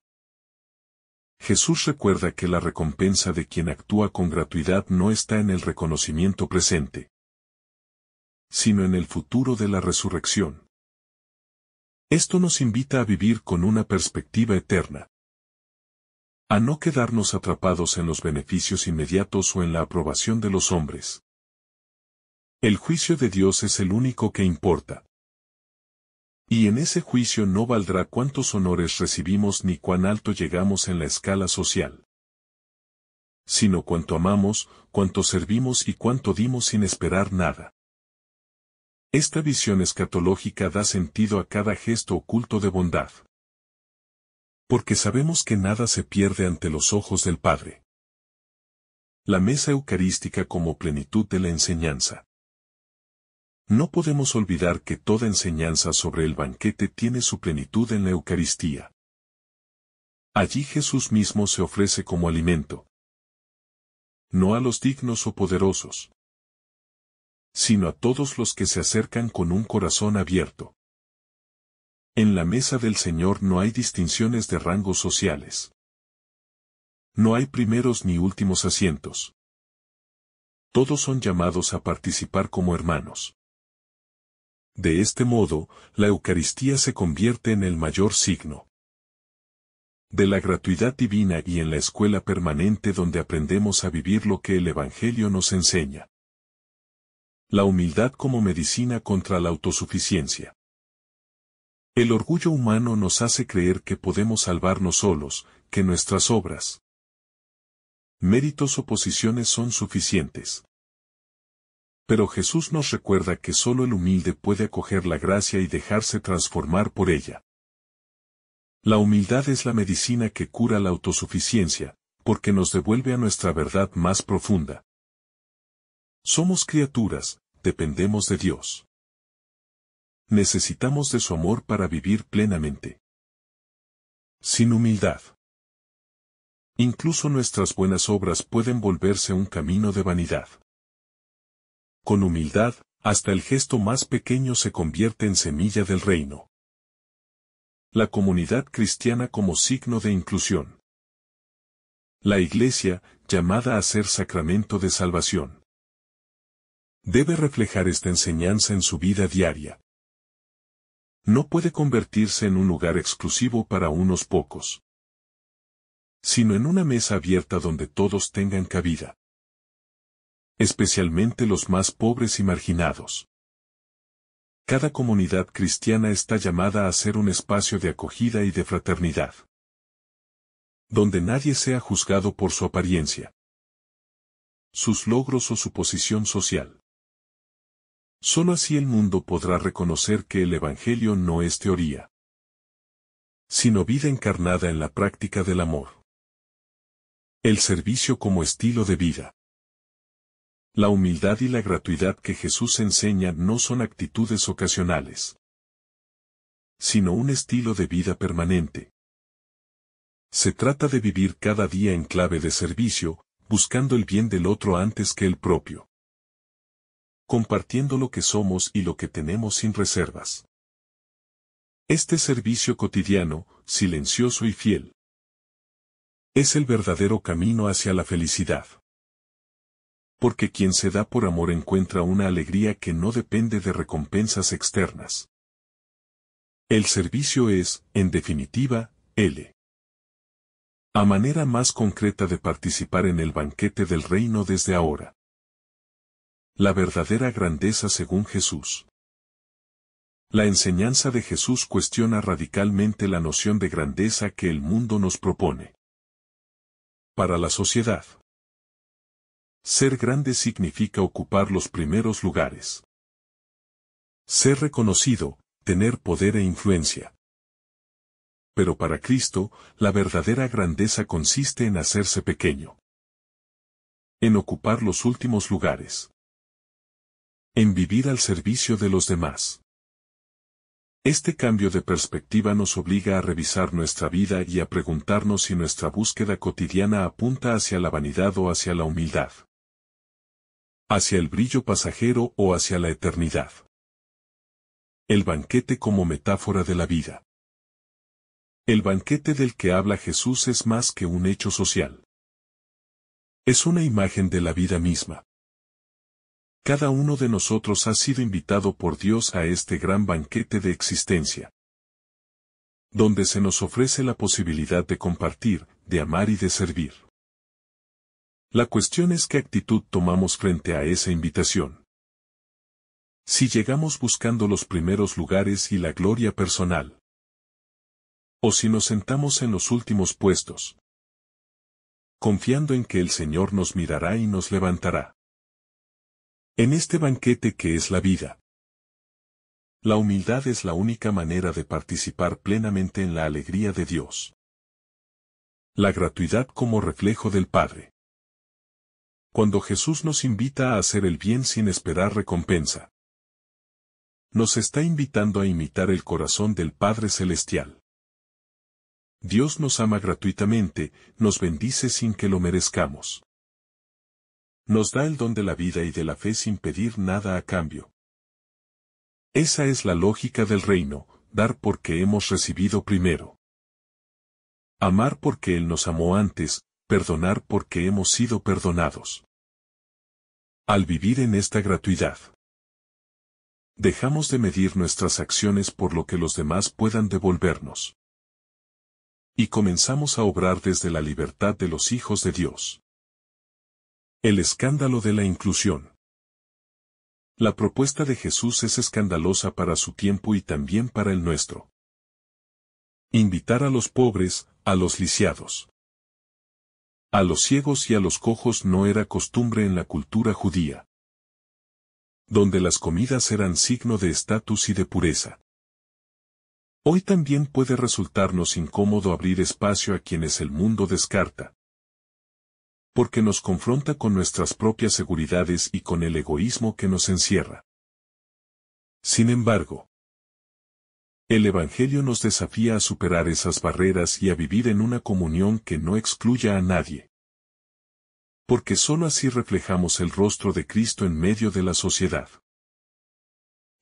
Jesús recuerda que la recompensa de quien actúa con gratuidad no está en el reconocimiento presente, sino en el futuro de la resurrección. Esto nos invita a vivir con una perspectiva eterna, a no quedarnos atrapados en los beneficios inmediatos o en la aprobación de los hombres. El juicio de Dios es el único que importa. Y en ese juicio no valdrá cuántos honores recibimos ni cuán alto llegamos en la escala social, sino cuánto amamos, cuánto servimos y cuánto dimos sin esperar nada. Esta visión escatológica da sentido a cada gesto oculto de bondad, porque sabemos que nada se pierde ante los ojos del Padre. La mesa eucarística como plenitud de la enseñanza. No podemos olvidar que toda enseñanza sobre el banquete tiene su plenitud en la Eucaristía. Allí Jesús mismo se ofrece como alimento, no a los dignos o poderosos, sino a todos los que se acercan con un corazón abierto. En la mesa del Señor no hay distinciones de rangos sociales. No hay primeros ni últimos asientos. Todos son llamados a participar como hermanos. De este modo, la Eucaristía se convierte en el mayor signo de la gratuidad divina y en la escuela permanente donde aprendemos a vivir lo que el Evangelio nos enseña. La humildad como medicina contra la autosuficiencia. El orgullo humano nos hace creer que podemos salvarnos solos, que nuestras obras méritos o posiciones son suficientes. Pero Jesús nos recuerda que solo el humilde puede acoger la gracia y dejarse transformar por ella. La humildad es la medicina que cura la autosuficiencia, porque nos devuelve a nuestra verdad más profunda. Somos criaturas, dependemos de Dios. Necesitamos de su amor para vivir plenamente. Sin humildad, incluso nuestras buenas obras pueden volverse un camino de vanidad. Con humildad, hasta el gesto más pequeño se convierte en semilla del reino. La comunidad cristiana como signo de inclusión. La Iglesia, llamada a ser sacramento de salvación, debe reflejar esta enseñanza en su vida diaria. No puede convertirse en un lugar exclusivo para unos pocos, sino en una mesa abierta donde todos tengan cabida, especialmente los más pobres y marginados. Cada comunidad cristiana está llamada a ser un espacio de acogida y de fraternidad, donde nadie sea juzgado por su apariencia, sus logros o su posición social. Solo así el mundo podrá reconocer que el Evangelio no es teoría, sino vida encarnada en la práctica del amor. El servicio como estilo de vida. La humildad y la gratuidad que Jesús enseña no son actitudes ocasionales, sino un estilo de vida permanente. Se trata de vivir cada día en clave de servicio, buscando el bien del otro antes que el propio, compartiendo lo que somos y lo que tenemos sin reservas. Este servicio cotidiano, silencioso y fiel, es el verdadero camino hacia la felicidad. Porque quien se da por amor encuentra una alegría que no depende de recompensas externas. El servicio es, en definitiva, a manera más concreta de participar en el banquete del reino desde ahora. La verdadera grandeza según Jesús. La enseñanza de Jesús cuestiona radicalmente la noción de grandeza que el mundo nos propone. Para la sociedad, ser grande significa ocupar los primeros lugares. Ser reconocido, tener poder e influencia. Pero para Cristo, la verdadera grandeza consiste en hacerse pequeño, en ocupar los últimos lugares, en vivir al servicio de los demás. Este cambio de perspectiva nos obliga a revisar nuestra vida y a preguntarnos si nuestra búsqueda cotidiana apunta hacia la vanidad o hacia la humildad, hacia el brillo pasajero o hacia la eternidad. El banquete como metáfora de la vida. El banquete del que habla Jesús es más que un hecho social. Es una imagen de la vida misma. Cada uno de nosotros ha sido invitado por Dios a este gran banquete de existencia, donde se nos ofrece la posibilidad de compartir, de amar y de servir. La cuestión es qué actitud tomamos frente a esa invitación. Si llegamos buscando los primeros lugares y la gloria personal, o si nos sentamos en los últimos puestos, confiando en que el Señor nos mirará y nos levantará. En este banquete que es la vida, la humildad es la única manera de participar plenamente en la alegría de Dios. La gratuidad como reflejo del Padre. Cuando Jesús nos invita a hacer el bien sin esperar recompensa, nos está invitando a imitar el corazón del Padre Celestial. Dios nos ama gratuitamente, nos bendice sin que lo merezcamos. Nos da el don de la vida y de la fe sin pedir nada a cambio. Esa es la lógica del reino, dar porque hemos recibido primero. Amar porque Él nos amó antes, perdonar porque hemos sido perdonados. Al vivir en esta gratuidad, dejamos de medir nuestras acciones por lo que los demás puedan devolvernos. Y comenzamos a obrar desde la libertad de los hijos de Dios. El escándalo de la inclusión. La propuesta de Jesús es escandalosa para su tiempo y también para el nuestro. Invitar a los pobres, a los lisiados, A los ciegos y a los cojos no era costumbre en la cultura judía, donde las comidas eran signo de estatus y de pureza. Hoy también puede resultarnos incómodo abrir espacio a quienes el mundo descarta, porque nos confronta con nuestras propias seguridades y con el egoísmo que nos encierra. Sin embargo, el Evangelio nos desafía a superar esas barreras y a vivir en una comunión que no excluya a nadie. Porque sólo así reflejamos el rostro de Cristo en medio de la sociedad.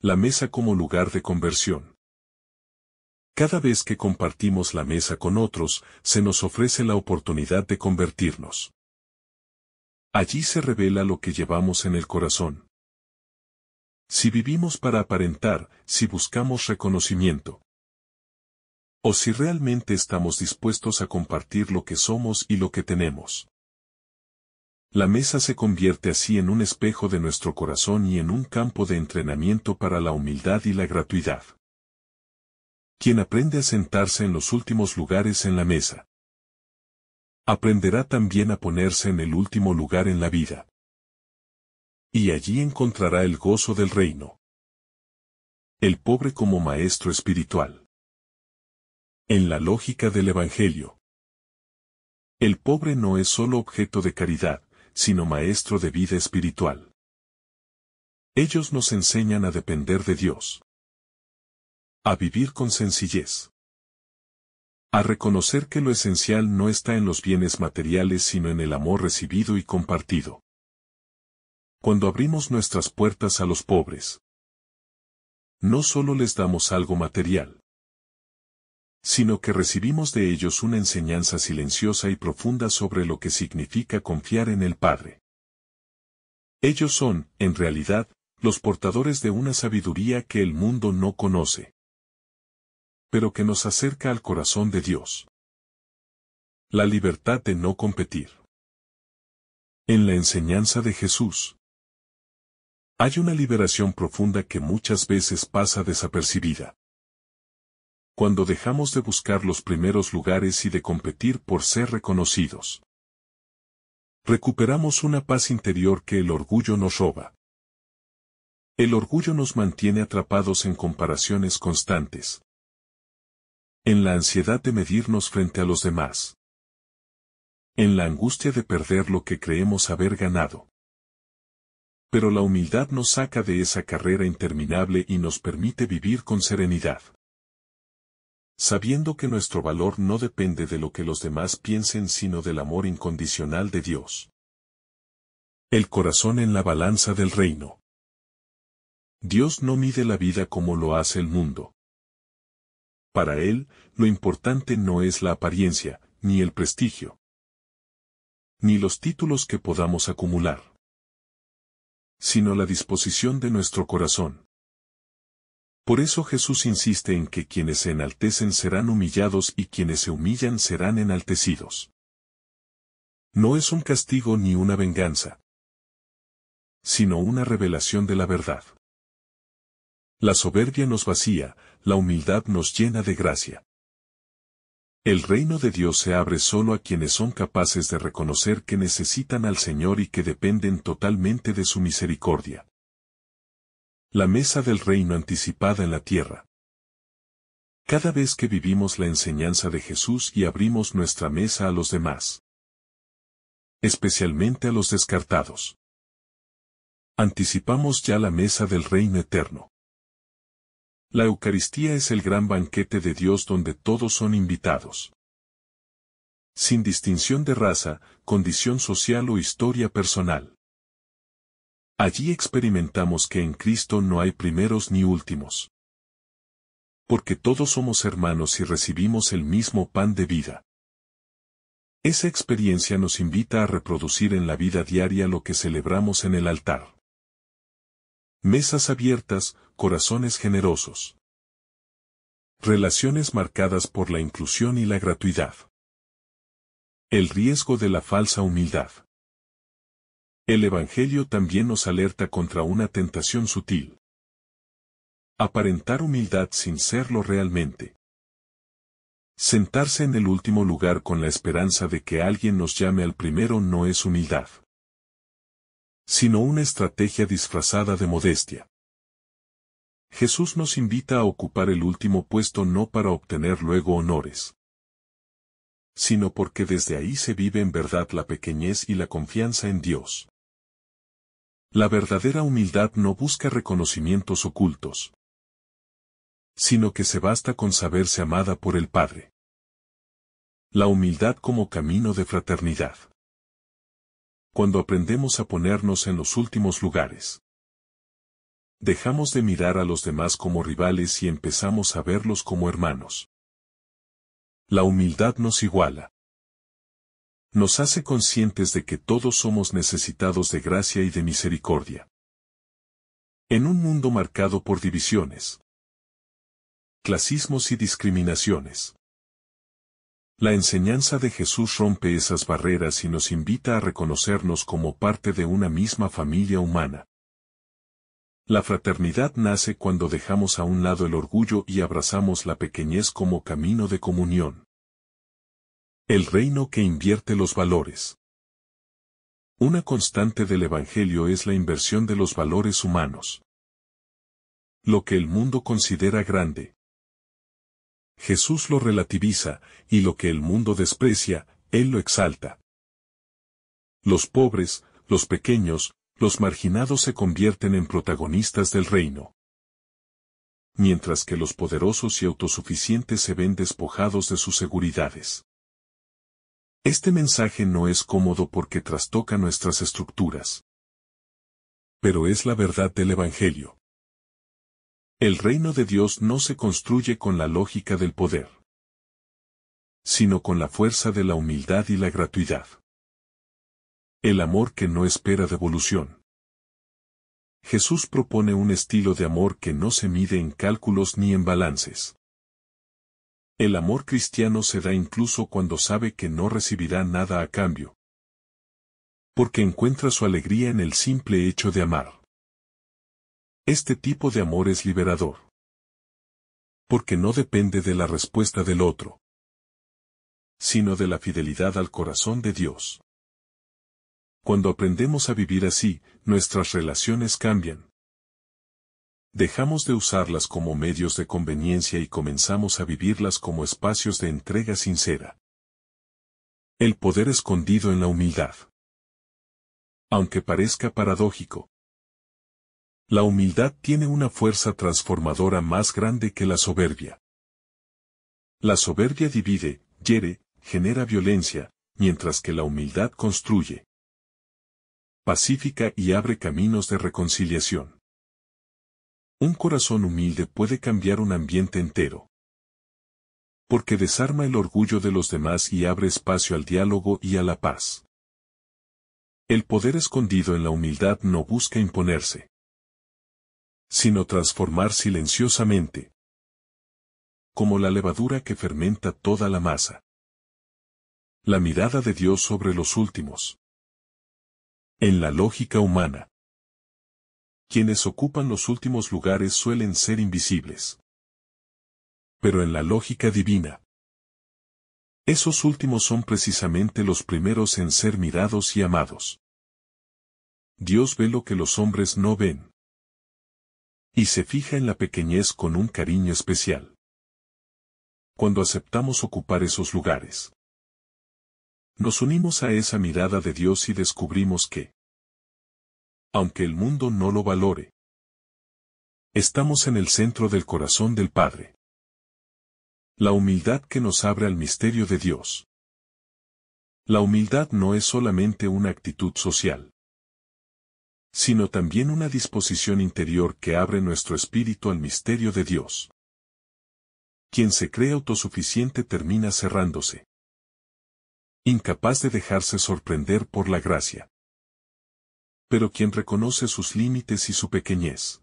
La mesa como lugar de conversión. Cada vez que compartimos la mesa con otros, se nos ofrece la oportunidad de convertirnos. Allí se revela lo que llevamos en el corazón. Si vivimos para aparentar, si buscamos reconocimiento, o si realmente estamos dispuestos a compartir lo que somos y lo que tenemos. La mesa se convierte así en un espejo de nuestro corazón y en un campo de entrenamiento para la humildad y la gratuidad. Quien aprende a sentarse en los últimos lugares en la mesa, aprenderá también a ponerse en el último lugar en la vida. Y allí encontrará el gozo del reino. El pobre como maestro espiritual. En la lógica del Evangelio, el pobre no es solo objeto de caridad, sino maestro de vida espiritual. Ellos nos enseñan a depender de Dios, a vivir con sencillez, a reconocer que lo esencial no está en los bienes materiales sino en el amor recibido y compartido. Cuando abrimos nuestras puertas a los pobres, no solo les damos algo material, sino que recibimos de ellos una enseñanza silenciosa y profunda sobre lo que significa confiar en el Padre. Ellos son, en realidad, los portadores de una sabiduría que el mundo no conoce, pero que nos acerca al corazón de Dios. La libertad de no competir. En la enseñanza de Jesús, hay una liberación profunda que muchas veces pasa desapercibida. Cuando dejamos de buscar los primeros lugares y de competir por ser reconocidos, recuperamos una paz interior que el orgullo nos roba. El orgullo nos mantiene atrapados en comparaciones constantes, en la ansiedad de medirnos frente a los demás, en la angustia de perder lo que creemos haber ganado. Pero la humildad nos saca de esa carrera interminable y nos permite vivir con serenidad, sabiendo que nuestro valor no depende de lo que los demás piensen sino del amor incondicional de Dios. El corazón en la balanza del reino. Dios no mide la vida como lo hace el mundo. Para Él, lo importante no es la apariencia, ni el prestigio, ni los títulos que podamos acumular, sino la disposición de nuestro corazón. Por eso Jesús insiste en que quienes se enaltecen serán humillados y quienes se humillan serán enaltecidos. No es un castigo ni una venganza, sino una revelación de la verdad. La soberbia nos vacía, la humildad nos llena de gracia. El reino de Dios se abre solo a quienes son capaces de reconocer que necesitan al Señor y que dependen totalmente de su misericordia. La mesa del reino anticipada en la tierra. Cada vez que vivimos la enseñanza de Jesús y abrimos nuestra mesa a los demás, especialmente a los descartados, anticipamos ya la mesa del reino eterno. La Eucaristía es el gran banquete de Dios donde todos son invitados, sin distinción de raza, condición social o historia personal. Allí experimentamos que en Cristo no hay primeros ni últimos, porque todos somos hermanos y recibimos el mismo pan de vida. Esa experiencia nos invita a reproducir en la vida diaria lo que celebramos en el altar. Mesas abiertas, corazones generosos. Relaciones marcadas por la inclusión y la gratuidad. El riesgo de la falsa humildad. El Evangelio también nos alerta contra una tentación sutil. Aparentar humildad sin serlo realmente. Sentarse en el último lugar con la esperanza de que alguien nos llame al primero no es humildad, sino una estrategia disfrazada de modestia. Jesús nos invita a ocupar el último puesto no para obtener luego honores, sino porque desde ahí se vive en verdad la pequeñez y la confianza en Dios. La verdadera humildad no busca reconocimientos ocultos, sino que se basta con saberse amada por el Padre. La humildad como camino de fraternidad. Cuando aprendemos a ponernos en los últimos lugares, dejamos de mirar a los demás como rivales y empezamos a verlos como hermanos. La humildad nos iguala. Nos hace conscientes de que todos somos necesitados de gracia y de misericordia. En un mundo marcado por divisiones, clasismos y discriminaciones, la enseñanza de Jesús rompe esas barreras y nos invita a reconocernos como parte de una misma familia humana. La fraternidad nace cuando dejamos a un lado el orgullo y abrazamos la pequeñez como camino de comunión. El reino que invierte los valores. Una constante del Evangelio es la inversión de los valores humanos. Lo que el mundo considera grande, Jesús lo relativiza, y lo que el mundo desprecia, Él lo exalta. Los pobres, los pequeños, los marginados se convierten en protagonistas del reino, mientras que los poderosos y autosuficientes se ven despojados de sus seguridades. Este mensaje no es cómodo porque trastoca nuestras estructuras, pero es la verdad del Evangelio. El reino de Dios no se construye con la lógica del poder, sino con la fuerza de la humildad y la gratuidad. El amor que no espera devolución. Jesús propone un estilo de amor que no se mide en cálculos ni en balances. El amor cristiano se da incluso cuando sabe que no recibirá nada a cambio, porque encuentra su alegría en el simple hecho de amar. Este tipo de amor es liberador, porque no depende de la respuesta del otro, sino de la fidelidad al corazón de Dios. Cuando aprendemos a vivir así, nuestras relaciones cambian. Dejamos de usarlas como medios de conveniencia y comenzamos a vivirlas como espacios de entrega sincera. El poder escondido en la humildad. Aunque parezca paradójico, la humildad tiene una fuerza transformadora más grande que la soberbia. La soberbia divide, hiere, genera violencia, mientras que la humildad construye, pacifica y abre caminos de reconciliación. Un corazón humilde puede cambiar un ambiente entero, porque desarma el orgullo de los demás y abre espacio al diálogo y a la paz. El poder escondido en la humildad no busca imponerse, sino transformar silenciosamente, como la levadura que fermenta toda la masa. La mirada de Dios sobre los últimos. En la lógica humana, quienes ocupan los últimos lugares suelen ser invisibles. Pero en la lógica divina, esos últimos son precisamente los primeros en ser mirados y amados. Dios ve lo que los hombres no ven, y se fija en la pequeñez con un cariño especial. Cuando aceptamos ocupar esos lugares, nos unimos a esa mirada de Dios y descubrimos que, aunque el mundo no lo valore, estamos en el centro del corazón del Padre. La humildad que nos abre al misterio de Dios. La humildad no es solamente una actitud social, sino también una disposición interior que abre nuestro espíritu al misterio de Dios. Quien se cree autosuficiente termina cerrándose, incapaz de dejarse sorprender por la gracia. Pero quien reconoce sus límites y su pequeñez,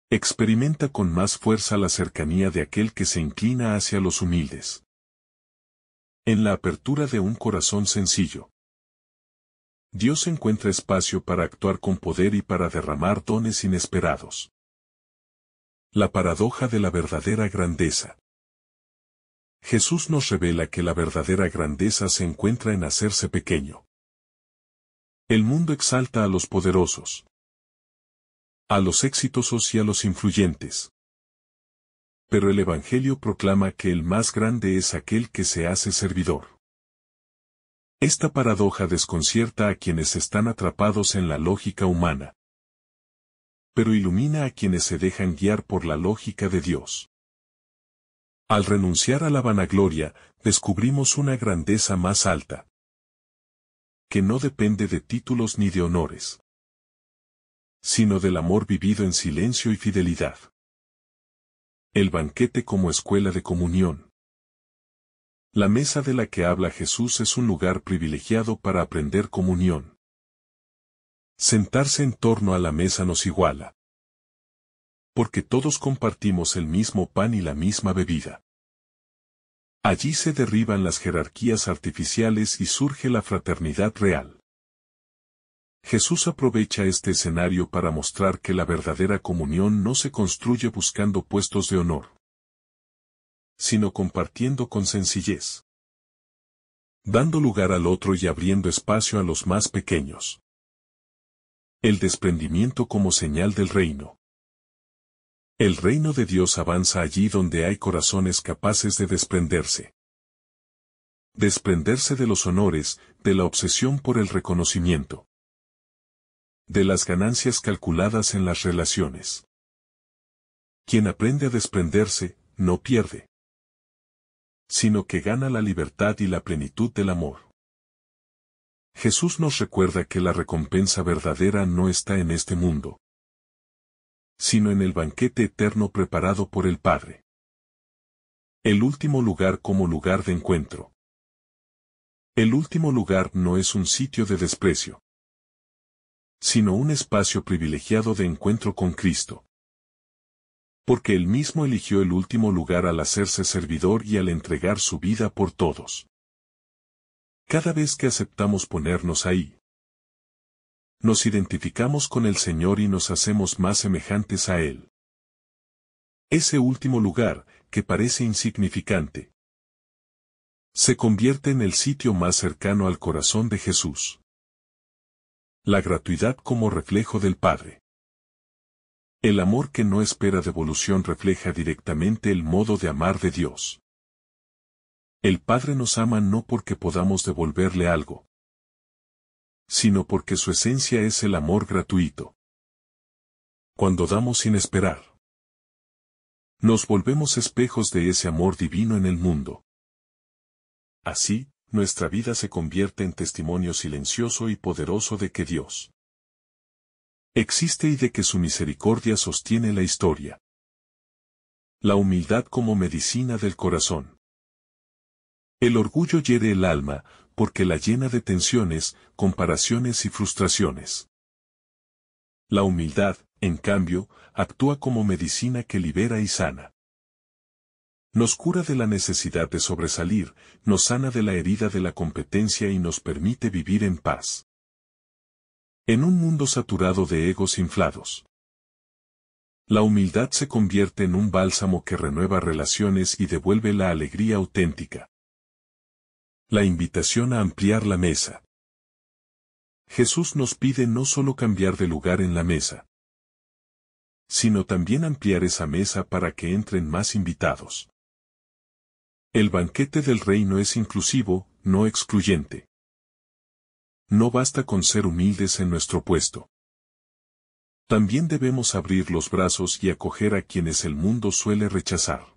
experimenta con más fuerza la cercanía de aquel que se inclina hacia los humildes. En la apertura de un corazón sencillo, Dios encuentra espacio para actuar con poder y para derramar dones inesperados. La paradoja de la verdadera grandeza. Jesús nos revela que la verdadera grandeza se encuentra en hacerse pequeño. El mundo exalta a los poderosos, a los exitosos y a los influyentes. Pero el Evangelio proclama que el más grande es aquel que se hace servidor. Esta paradoja desconcierta a quienes están atrapados en la lógica humana, pero ilumina a quienes se dejan guiar por la lógica de Dios. Al renunciar a la vanagloria, descubrimos una grandeza más alta, que no depende de títulos ni de honores, sino del amor vivido en silencio y fidelidad. El banquete como escuela de comunión. La mesa de la que habla Jesús es un lugar privilegiado para aprender comunión. Sentarse en torno a la mesa nos iguala, porque todos compartimos el mismo pan y la misma bebida. Allí se derriban las jerarquías artificiales y surge la fraternidad real. Jesús aprovecha este escenario para mostrar que la verdadera comunión no se construye buscando puestos de honor, sino compartiendo con sencillez, dando lugar al otro y abriendo espacio a los más pequeños. El desprendimiento como señal del reino. El reino de Dios avanza allí donde hay corazones capaces de desprenderse. Desprenderse de los honores, de la obsesión por el reconocimiento, de las ganancias calculadas en las relaciones. Quien aprende a desprenderse, no pierde, sino que gana la libertad y la plenitud del amor. Jesús nos recuerda que la recompensa verdadera no está en este mundo, sino en el banquete eterno preparado por el Padre. El último lugar como lugar de encuentro. El último lugar no es un sitio de desprecio, sino un espacio privilegiado de encuentro con Cristo. Porque Él mismo eligió el último lugar al hacerse servidor y al entregar su vida por todos. Cada vez que aceptamos ponernos ahí, nos identificamos con el Señor y nos hacemos más semejantes a Él. Ese último lugar, que parece insignificante, se convierte en el sitio más cercano al corazón de Jesús. La gratuidad como reflejo del Padre. El amor que no espera devolución refleja directamente el modo de amar de Dios. El Padre nos ama no porque podamos devolverle algo, sino porque su esencia es el amor gratuito. Cuando damos sin esperar, nos volvemos espejos de ese amor divino en el mundo. Así, nuestra vida se convierte en testimonio silencioso y poderoso de que Dios existe y de que su misericordia sostiene la historia. La humildad como medicina del corazón. El orgullo hiere el alma, porque la llena de tensiones, comparaciones y frustraciones. La humildad, en cambio, actúa como medicina que libera y sana. Nos cura de la necesidad de sobresalir, nos sana de la herida de la competencia y nos permite vivir en paz. En un mundo saturado de egos inflados, la humildad se convierte en un bálsamo que renueva relaciones y devuelve la alegría auténtica. La invitación a ampliar la mesa. Jesús nos pide no solo cambiar de lugar en la mesa, sino también ampliar esa mesa para que entren más invitados. El banquete del reino es inclusivo, no excluyente. No basta con ser humildes en nuestro puesto. También debemos abrir los brazos y acoger a quienes el mundo suele rechazar.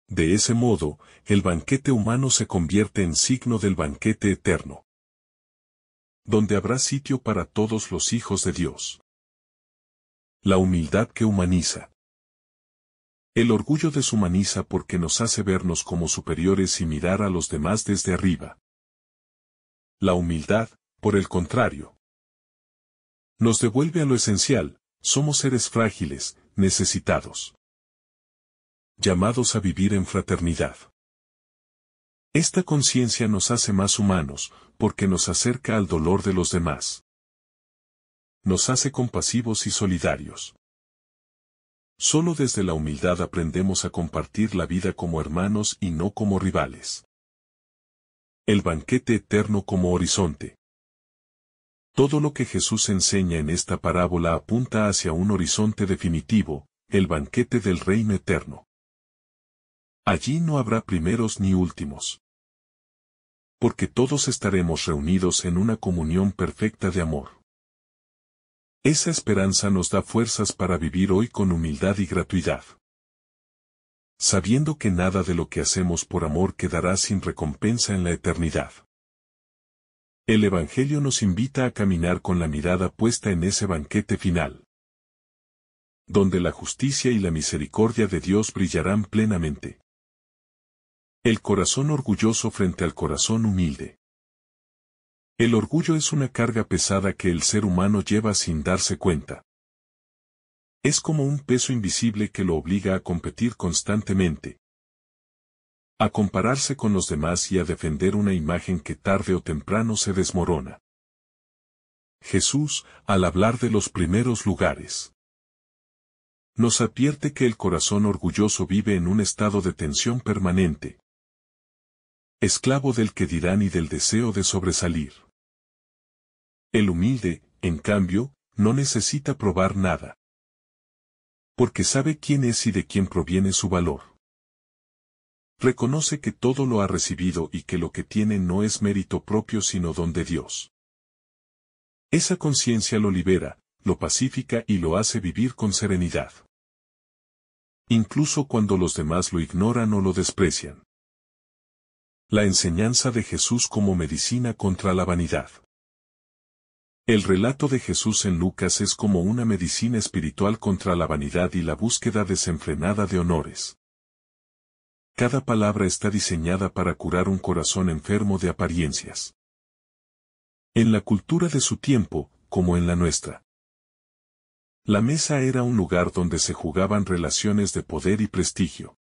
De ese modo, el banquete humano se convierte en signo del banquete eterno, donde habrá sitio para todos los hijos de Dios. La humildad que humaniza. El orgullo deshumaniza porque nos hace vernos como superiores y mirar a los demás desde arriba. La humildad, por el contrario, nos devuelve a lo esencial: somos seres frágiles, necesitados, llamados a vivir en fraternidad. Esta conciencia nos hace más humanos, porque nos acerca al dolor de los demás. Nos hace compasivos y solidarios. Solo desde la humildad aprendemos a compartir la vida como hermanos y no como rivales. El banquete eterno como horizonte. Todo lo que Jesús enseña en esta parábola apunta hacia un horizonte definitivo, el banquete del reino eterno. Allí no habrá primeros ni últimos. Porque todos estaremos reunidos en una comunión perfecta de amor. Esa esperanza nos da fuerzas para vivir hoy con humildad y gratuidad. Sabiendo que nada de lo que hacemos por amor quedará sin recompensa en la eternidad. El Evangelio nos invita a caminar con la mirada puesta en ese banquete final, donde la justicia y la misericordia de Dios brillarán plenamente. El corazón orgulloso frente al corazón humilde. El orgullo es una carga pesada que el ser humano lleva sin darse cuenta. Es como un peso invisible que lo obliga a competir constantemente, a compararse con los demás y a defender una imagen que tarde o temprano se desmorona. Jesús, al hablar de los primeros lugares, nos advierte que el corazón orgulloso vive en un estado de tensión permanente, esclavo del que dirán y del deseo de sobresalir. El humilde, en cambio, no necesita probar nada, porque sabe quién es y de quién proviene su valor. Reconoce que todo lo ha recibido y que lo que tiene no es mérito propio sino don de Dios. Esa conciencia lo libera, lo pacifica y lo hace vivir con serenidad. Incluso cuando los demás lo ignoran o lo desprecian. La enseñanza de Jesús como medicina contra la vanidad. El relato de Jesús en Lucas es como una medicina espiritual contra la vanidad y la búsqueda desenfrenada de honores. Cada palabra está diseñada para curar un corazón enfermo de apariencias. En la cultura de su tiempo, como en la nuestra, la mesa era un lugar donde se jugaban relaciones de poder y prestigio.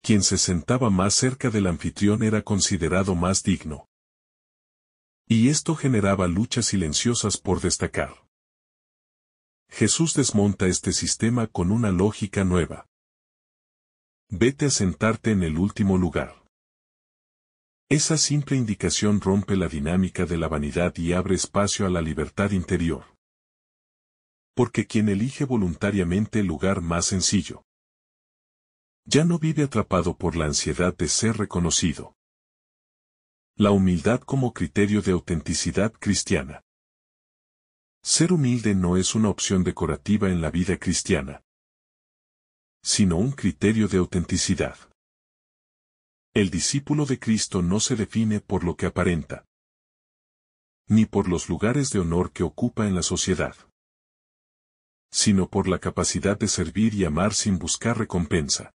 Quien se sentaba más cerca del anfitrión era considerado más digno. Y esto generaba luchas silenciosas por destacar. Jesús desmonta este sistema con una lógica nueva. Vete a sentarte en el último lugar. Esa simple indicación rompe la dinámica de la vanidad y abre espacio a la libertad interior. Porque quien elige voluntariamente el lugar más sencillo, ya no vive atrapado por la ansiedad de ser reconocido. La humildad como criterio de autenticidad cristiana. Ser humilde no es una opción decorativa en la vida cristiana, sino un criterio de autenticidad. El discípulo de Cristo no se define por lo que aparenta, ni por los lugares de honor que ocupa en la sociedad, sino por la capacidad de servir y amar sin buscar recompensa.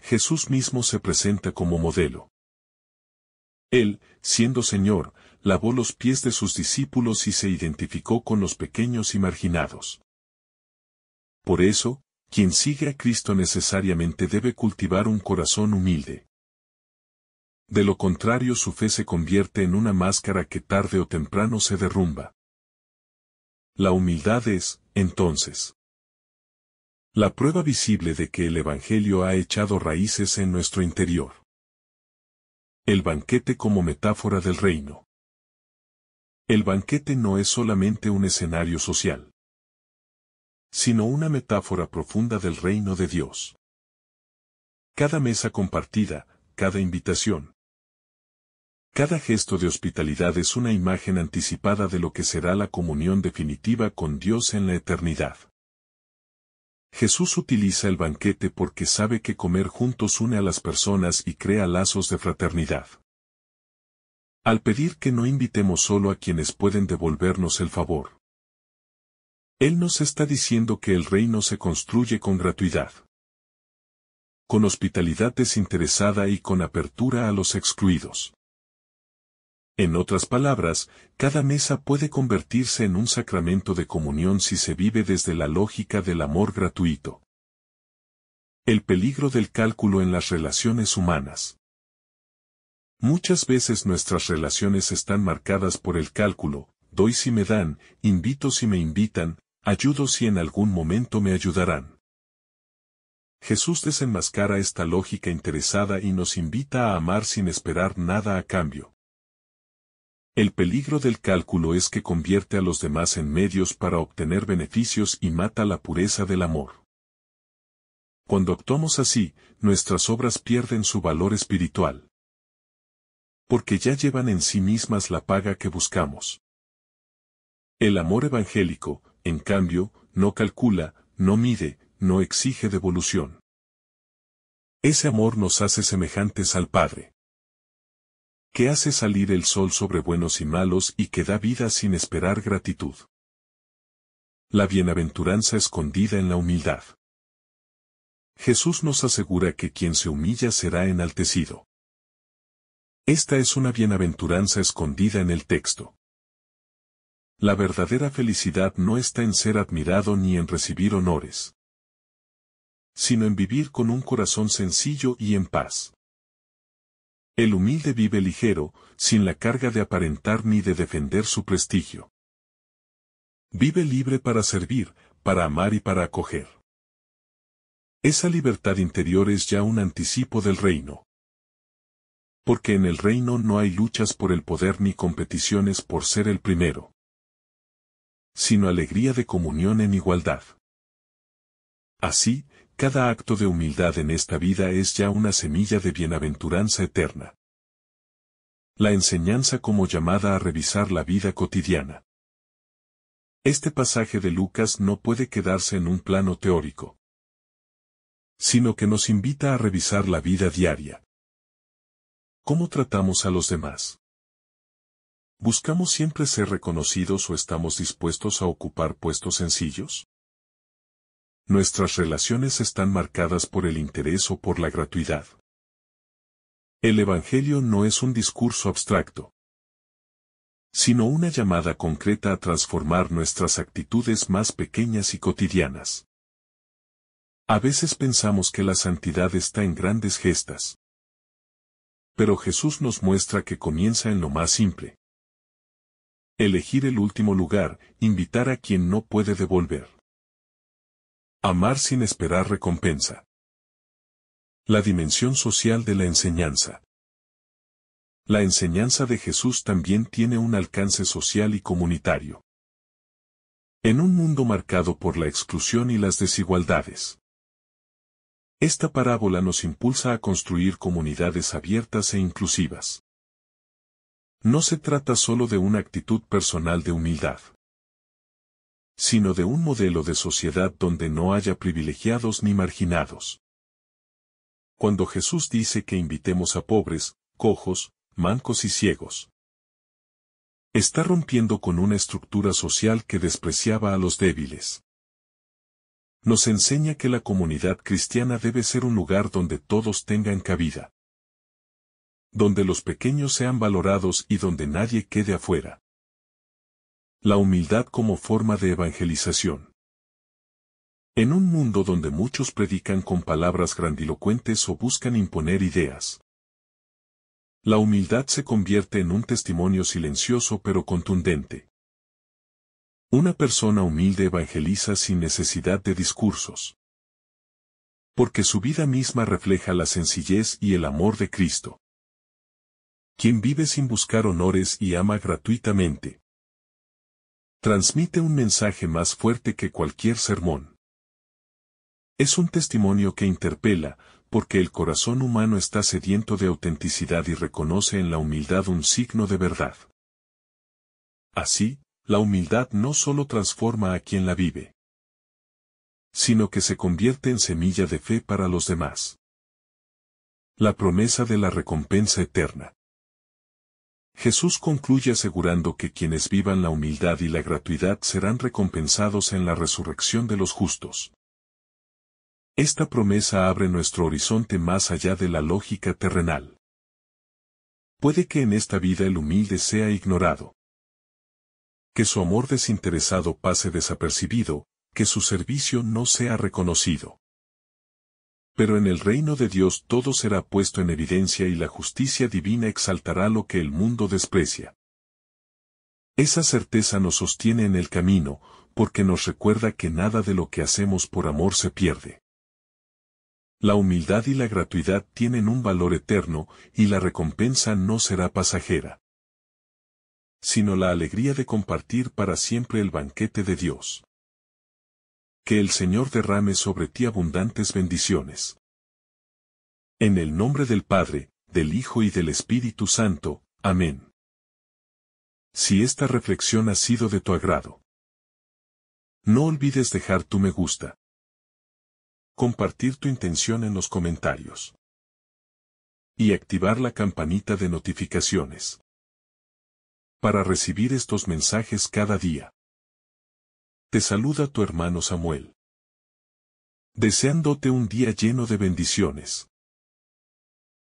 Jesús mismo se presenta como modelo. Él, siendo Señor, lavó los pies de sus discípulos y se identificó con los pequeños y marginados. Por eso, quien sigue a Cristo necesariamente debe cultivar un corazón humilde. De lo contrario su fe se convierte en una máscara que tarde o temprano se derrumba. La humildad es, entonces, la prueba visible de que el Evangelio ha echado raíces en nuestro interior. El banquete como metáfora del reino. El banquete no es solamente un escenario social, sino una metáfora profunda del reino de Dios. Cada mesa compartida, cada invitación, cada gesto de hospitalidad es una imagen anticipada de lo que será la comunión definitiva con Dios en la eternidad. Jesús utiliza el banquete porque sabe que comer juntos une a las personas y crea lazos de fraternidad. Al pedir que no invitemos solo a quienes pueden devolvernos el favor, Él nos está diciendo que el reino se construye con gratuidad, con hospitalidad desinteresada y con apertura a los excluidos. En otras palabras, cada mesa puede convertirse en un sacramento de comunión si se vive desde la lógica del amor gratuito. El peligro del cálculo en las relaciones humanas. Muchas veces nuestras relaciones están marcadas por el cálculo, doy si me dan, invito si me invitan, ayudo si en algún momento me ayudarán. Jesús desenmascara esta lógica interesada y nos invita a amar sin esperar nada a cambio. El peligro del cálculo es que convierte a los demás en medios para obtener beneficios y mata la pureza del amor. Cuando actuamos así, nuestras obras pierden su valor espiritual. Porque ya llevan en sí mismas la paga que buscamos. El amor evangélico, en cambio, no calcula, no mide, no exige devolución. Ese amor nos hace semejantes al Padre, que hace salir el sol sobre buenos y malos y que da vida sin esperar gratitud. La bienaventuranza escondida en la humildad. Jesús nos asegura que quien se humilla será enaltecido. Esta es una bienaventuranza escondida en el texto. La verdadera felicidad no está en ser admirado ni en recibir honores, sino en vivir con un corazón sencillo y en paz. El humilde vive ligero, sin la carga de aparentar ni de defender su prestigio. Vive libre para servir, para amar y para acoger. Esa libertad interior es ya un anticipo del reino. Porque en el reino no hay luchas por el poder ni competiciones por ser el primero, sino alegría de comunión en igualdad. Así, cada acto de humildad en esta vida es ya una semilla de bienaventuranza eterna. La enseñanza como llamada a revisar la vida cotidiana. Este pasaje de Lucas no puede quedarse en un plano teórico, sino que nos invita a revisar la vida diaria. ¿Cómo tratamos a los demás? ¿Buscamos siempre ser reconocidos o estamos dispuestos a ocupar puestos sencillos? Nuestras relaciones están marcadas por el interés o por la gratuidad. El Evangelio no es un discurso abstracto, sino una llamada concreta a transformar nuestras actitudes más pequeñas y cotidianas. A veces pensamos que la santidad está en grandes gestas. Pero Jesús nos muestra que comienza en lo más simple. Elegir el último lugar, invitar a quien no puede devolver. Amar sin esperar recompensa. La dimensión social de la enseñanza. La enseñanza de Jesús también tiene un alcance social y comunitario. En un mundo marcado por la exclusión y las desigualdades, esta parábola nos impulsa a construir comunidades abiertas e inclusivas. No se trata solo de una actitud personal de humildad, sino de un modelo de sociedad donde no haya privilegiados ni marginados. Cuando Jesús dice que invitemos a pobres, cojos, mancos y ciegos, está rompiendo con una estructura social que despreciaba a los débiles. Nos enseña que la comunidad cristiana debe ser un lugar donde todos tengan cabida, donde los pequeños sean valorados y donde nadie quede afuera. La humildad como forma de evangelización. En un mundo donde muchos predican con palabras grandilocuentes o buscan imponer ideas, la humildad se convierte en un testimonio silencioso pero contundente. Una persona humilde evangeliza sin necesidad de discursos, porque su vida misma refleja la sencillez y el amor de Cristo, quien vive sin buscar honores y ama gratuitamente. Transmite un mensaje más fuerte que cualquier sermón. Es un testimonio que interpela, porque el corazón humano está sediento de autenticidad y reconoce en la humildad un signo de verdad. Así, la humildad no solo transforma a quien la vive, sino que se convierte en semilla de fe para los demás. La promesa de la recompensa eterna. Jesús concluye asegurando que quienes vivan la humildad y la gratuidad serán recompensados en la resurrección de los justos. Esta promesa abre nuestro horizonte más allá de la lógica terrenal. Puede que en esta vida el humilde sea ignorado, que su amor desinteresado pase desapercibido, que su servicio no sea reconocido. Pero en el reino de Dios todo será puesto en evidencia y la justicia divina exaltará lo que el mundo desprecia. Esa certeza nos sostiene en el camino, porque nos recuerda que nada de lo que hacemos por amor se pierde. La humildad y la gratuidad tienen un valor eterno, y la recompensa no será pasajera, sino la alegría de compartir para siempre el banquete de Dios. Que el Señor derrame sobre ti abundantes bendiciones. En el nombre del Padre, del Hijo y del Espíritu Santo. Amén. Si esta reflexión ha sido de tu agrado, no olvides dejar tu me gusta, compartir tu intención en los comentarios y activar la campanita de notificaciones para recibir estos mensajes cada día. Te saluda tu hermano Samuel, deseándote un día lleno de bendiciones.